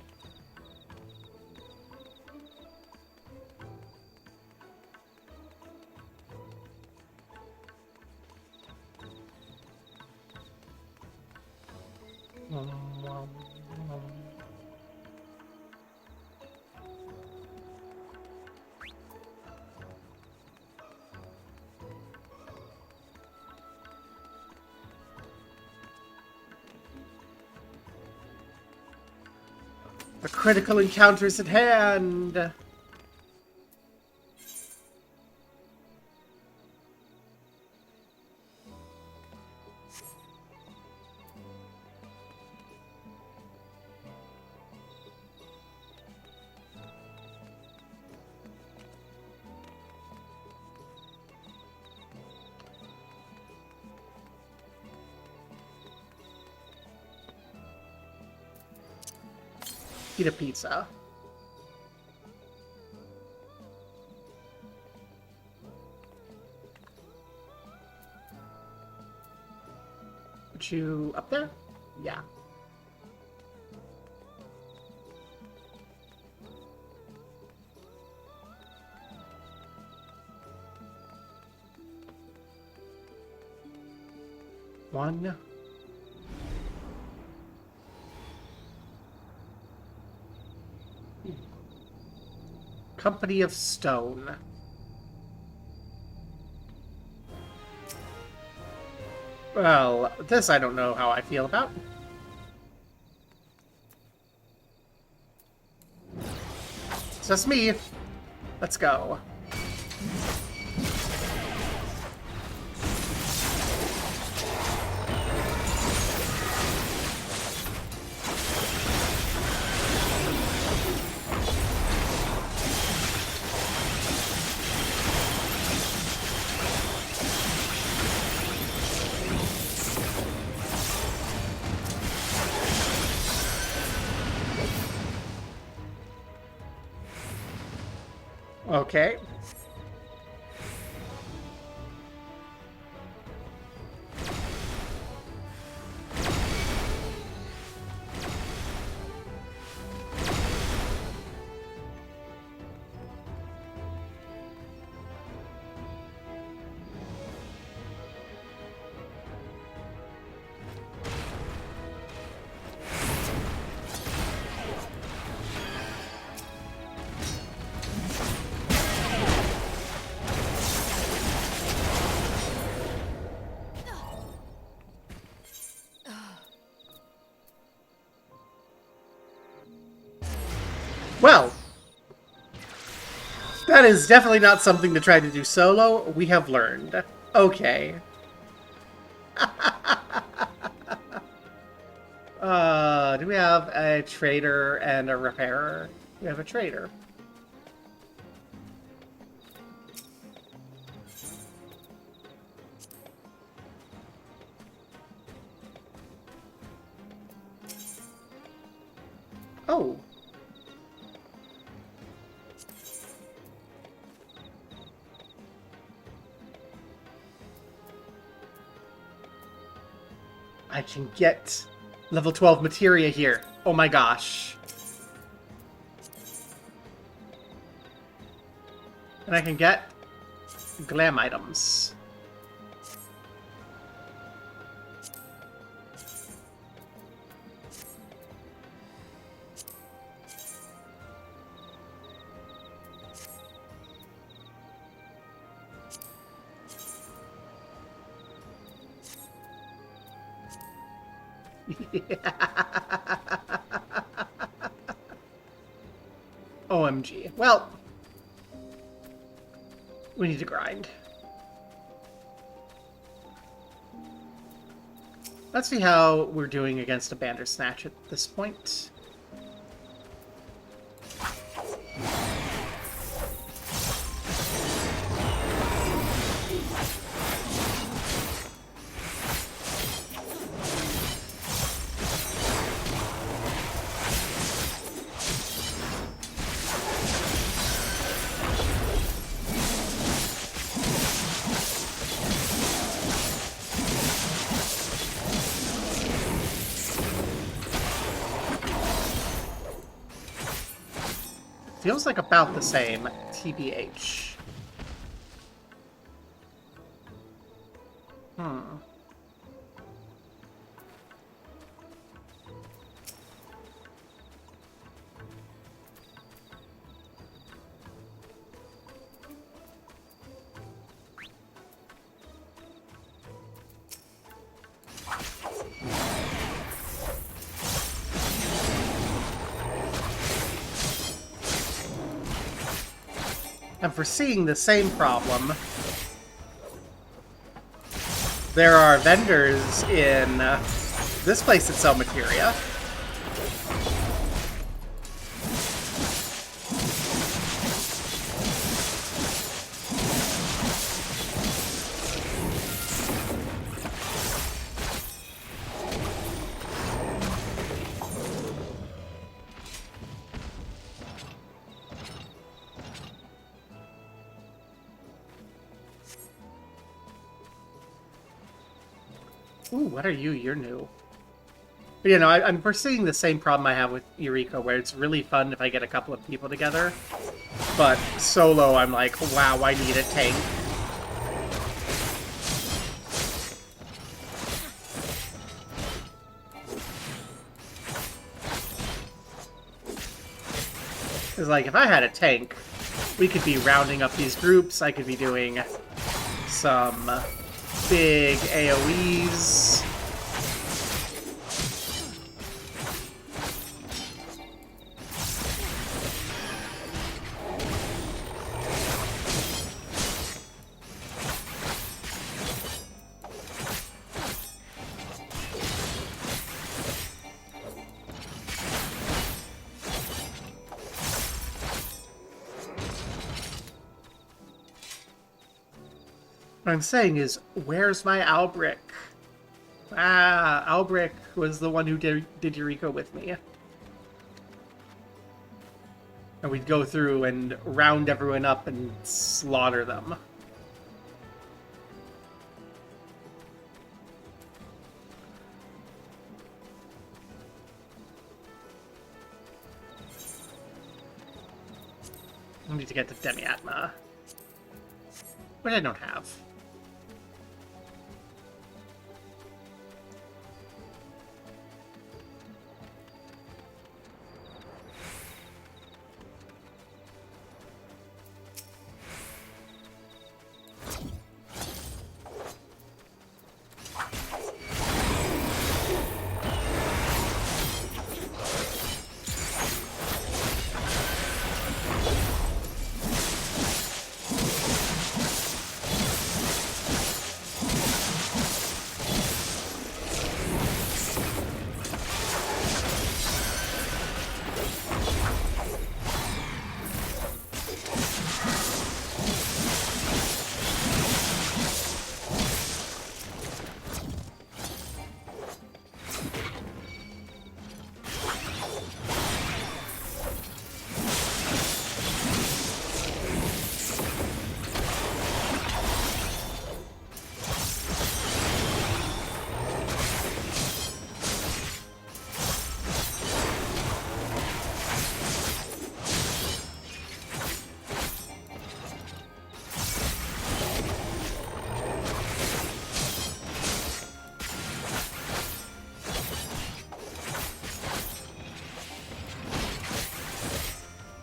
A critical encounter is at hand! Eat a pizza. Put you up there? Yeah. One. Company of Stone. Well, this I don't know how I feel about. It's just me. Let's go. Okay. Well, that is definitely not something to try to do solo. We have learned. Okay. Do we have a trader and a repairer? We have a trader. Oh. I can get level 12 materia here. Oh my gosh. And I can get glam items. OMG. Well, we need to grind. Let's see how we're doing against a Bandersnatch at this point. Feels like about the same, TBH. I'm foreseeing the same problem. There are vendors in this place that sell materia. Ooh, what are you? You're new. But, I'm foreseeing the same problem I have with Eureka, where it's really fun if I get a couple of people together. But solo, I'm like, wow, I need a tank. Because, like, if I had a tank, we could be rounding up these groups. I could be doing some big AoEs. What I'm saying is, where's my Albric? Ah, Albric was the one who did Eureka with me. And we'd go through and round everyone up and slaughter them. I need to get to Demiatma, which I don't have.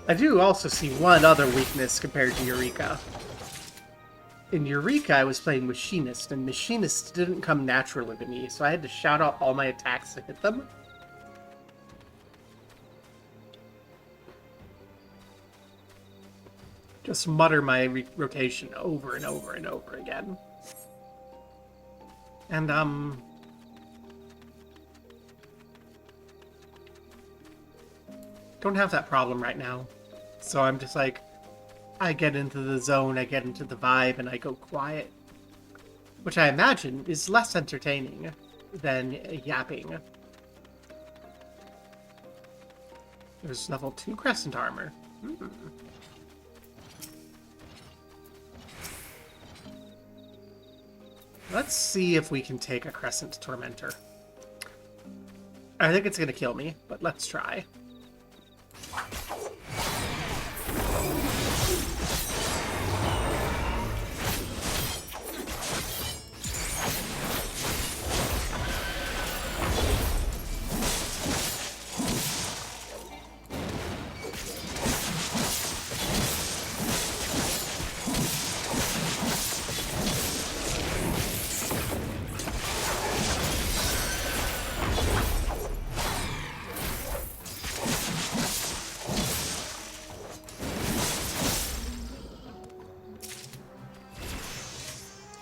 I do also see one other weakness compared to Eureka. In Eureka, I was playing Machinist, and Machinist didn't come naturally to me, so I had to shout out all my attacks to hit them. Just mutter my rotation over and over and over again. And, don't have that problem right now. So I'm just like, I get into the zone, I get into the vibe, and I go quiet. Which I imagine is less entertaining than yapping. There's level 2 Crescent armor. Let's see if we can take a Crescent Tormentor. I think it's going to kill me, but let's try.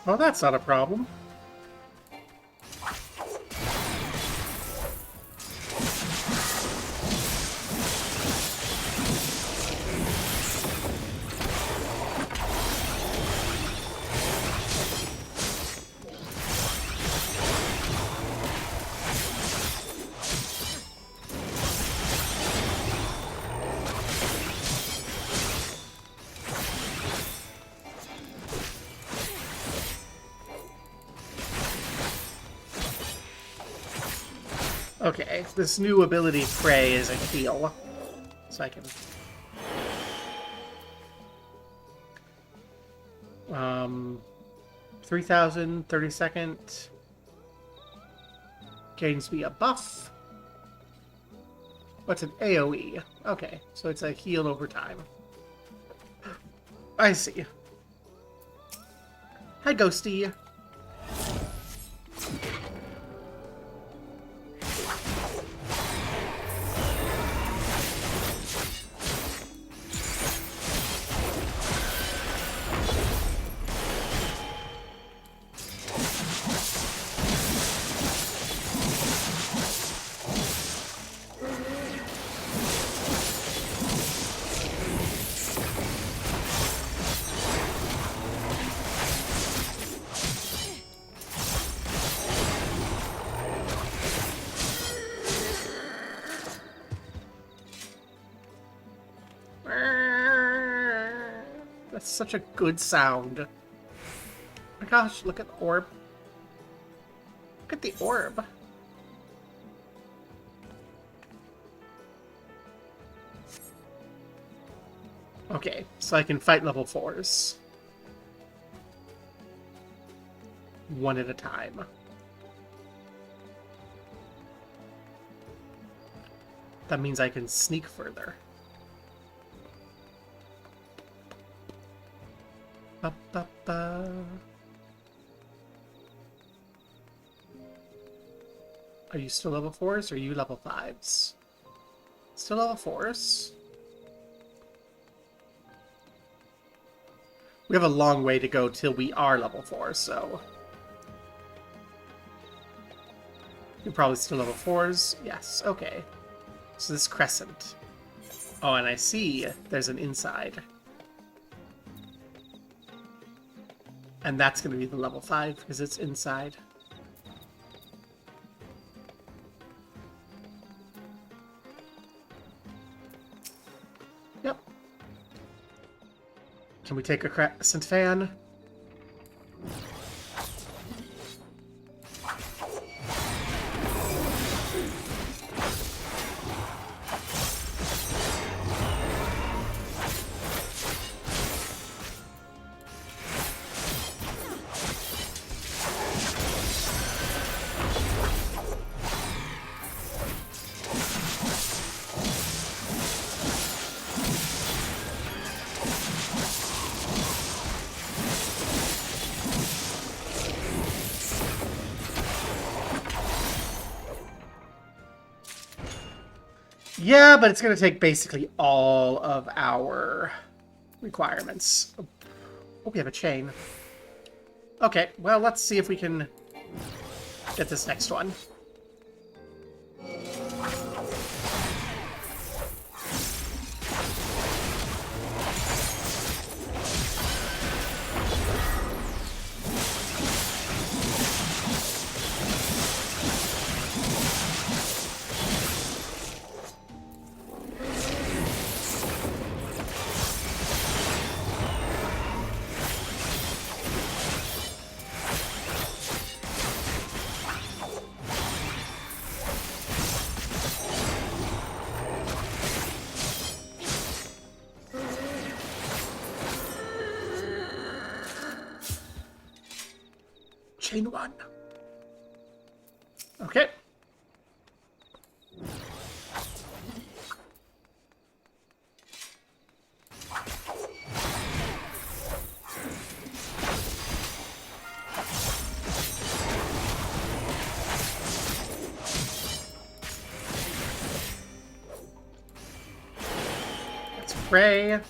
Well, that's not a problem. Okay, this new ability, Prey, is a heal. So I can... 3,000, 30 second. Gains me a buff. What's an AoE? Okay, so it's a heal over time. I see. Hi, Ghosty. That's such a good sound. Oh my gosh, look at the orb. Look at the orb. Okay, so I can fight level 4s. One at a time. That means I can sneak further. Ba, ba, ba. Are you still level 4s or are you level 5s? Still level 4s? We have a long way to go till we are level 4, so... You're probably still level 4s? Yes, okay. So this Crescent. Oh, and I see there's an inside. And that's going to be the level 5, because it's inside. Yep. Can we take a Crescent fan? Yeah, but it's going to take basically all of our requirements. Oh, we have a chain. Okay, well, let's see if we can get this next one. Chain 1. Okay. Let's pray.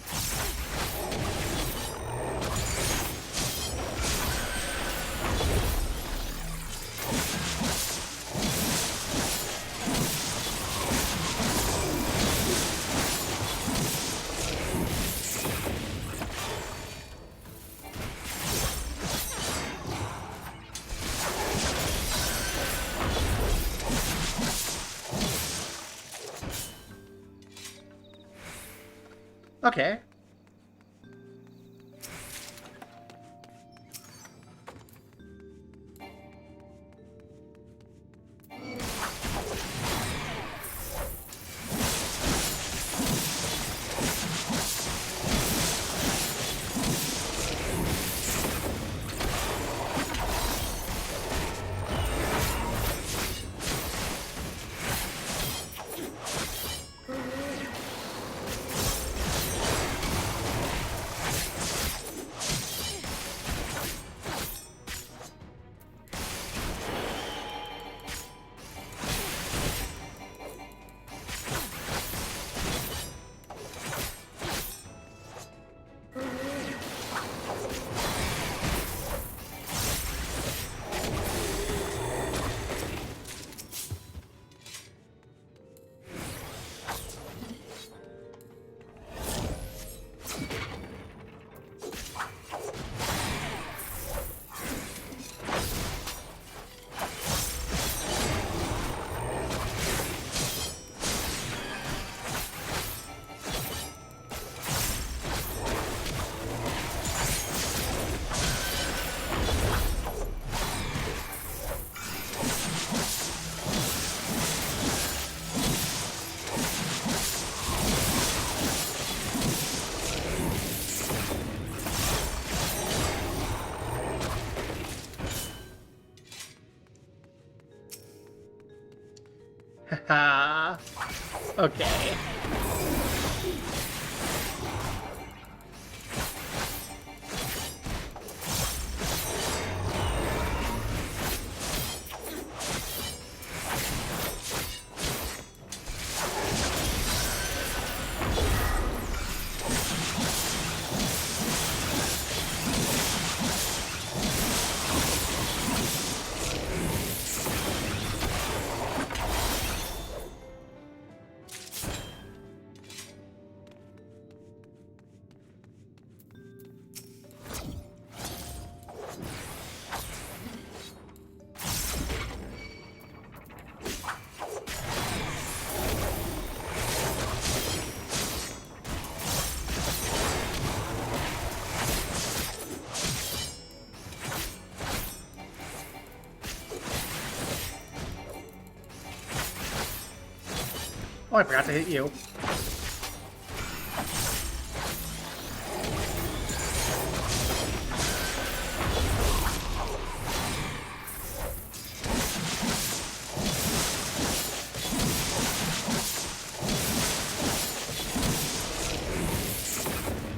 Okay. Ha. Okay. Oh, I forgot to hit you.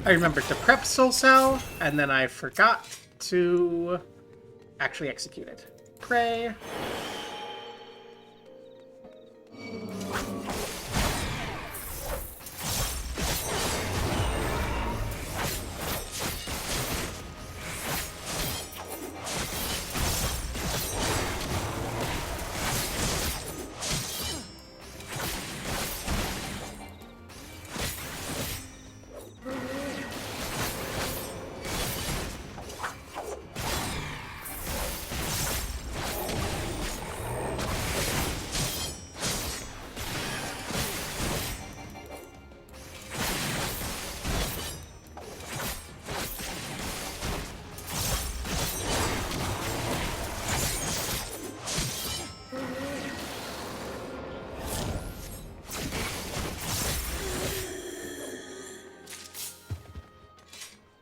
I remembered to prep Soul Cell, and then I forgot to actually execute it. Pray.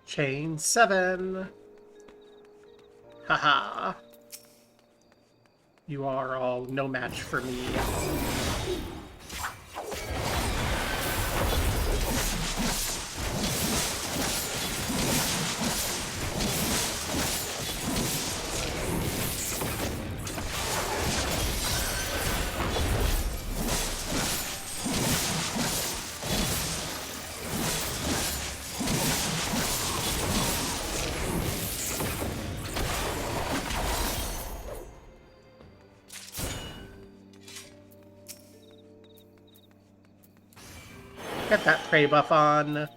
Chain 7. Haha. You are all no match for me. Get that prey buff on.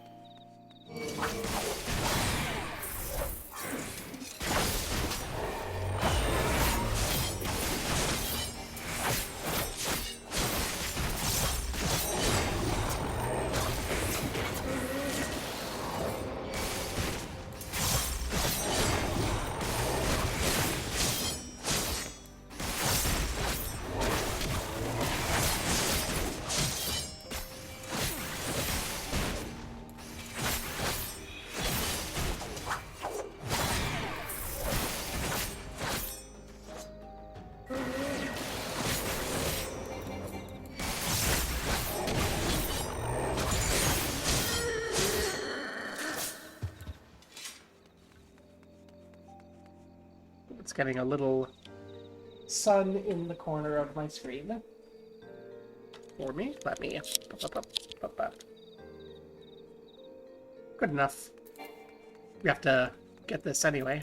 It's getting a little sun in the corner of my screen. For me, let me up. Good enough. We have to get this anyway.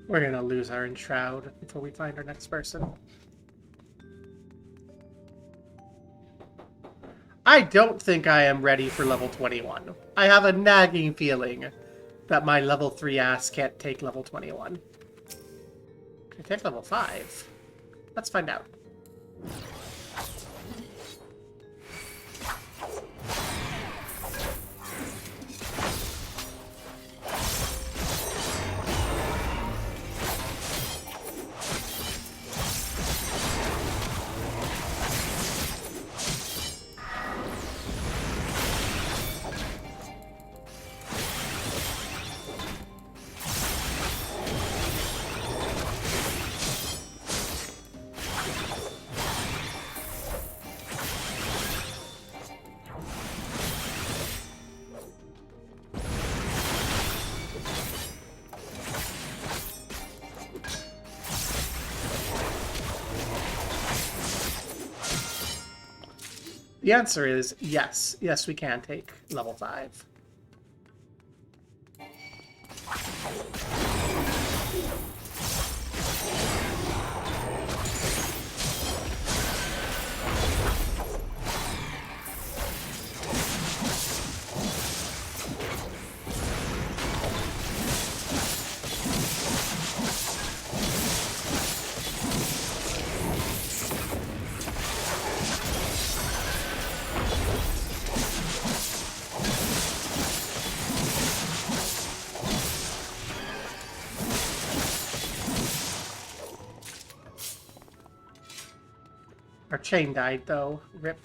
We're gonna lose our Enshroud before we find our next person. I don't think I am ready for level 21. I have a nagging feeling that my level 3 ass can't take level 21. Can I take level 5? Let's find out. The answer is yes. Yes, we can take level 5. Our chain died, though. Rip.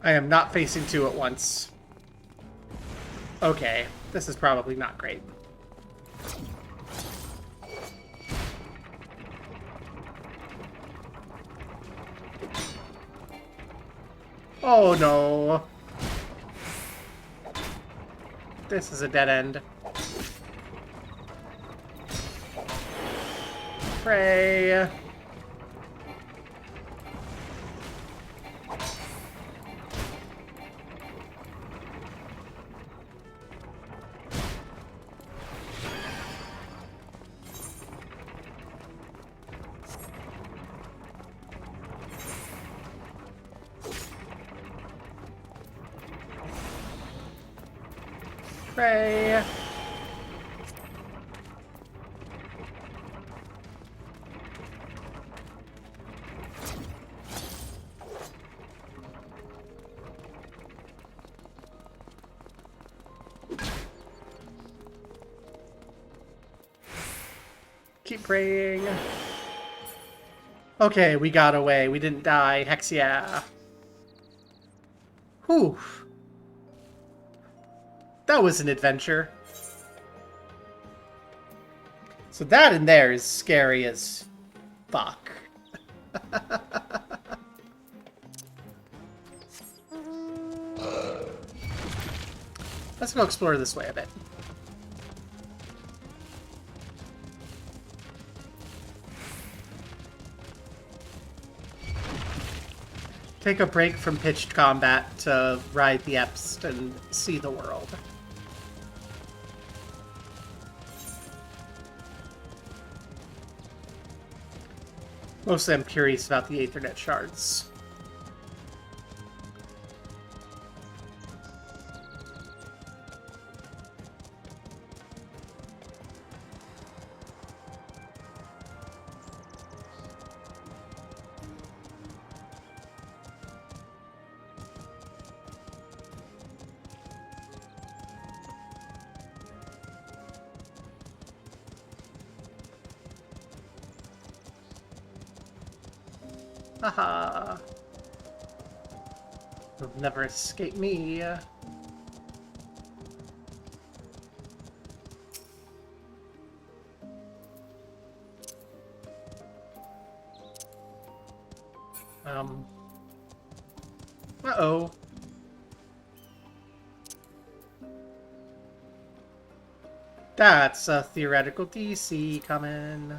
I am not facing two at once. Okay, this is probably not great. Oh no. This is a dead end. Pray. Pray. Keep praying. Okay, we got away. We didn't die. Hex yeah. Whew. That was an adventure. So that in there is scary as fuck. Let's go explore this way a bit. take a break from pitched combat to ride the Epst and see the world. Mostly I'm curious about the Aethernet shards. Haha. You'll never escape me. Uh-oh. That's a theoretical DC coming.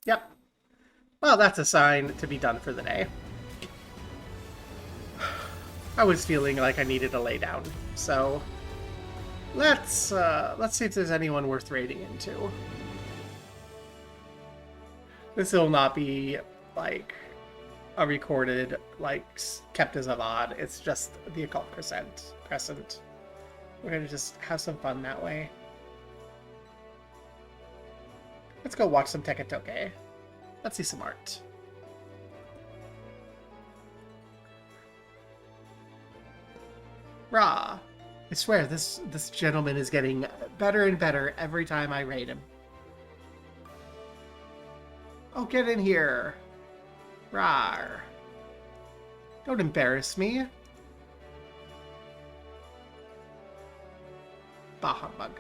Yep. Well, that's a sign to be done for the day. I was feeling like I needed to lay down, so let's see if there's anyone worth raiding into. This will not be like a recorded, like kept as a VOD. It's just the Occult Crescent. We're gonna just have some fun that way. Let's go watch some Tekatoke. Let's see some art. Rah! I swear, this gentleman is getting better and better every time I raid him. Oh, get in here! Rawr! Don't embarrass me. Bah humbug.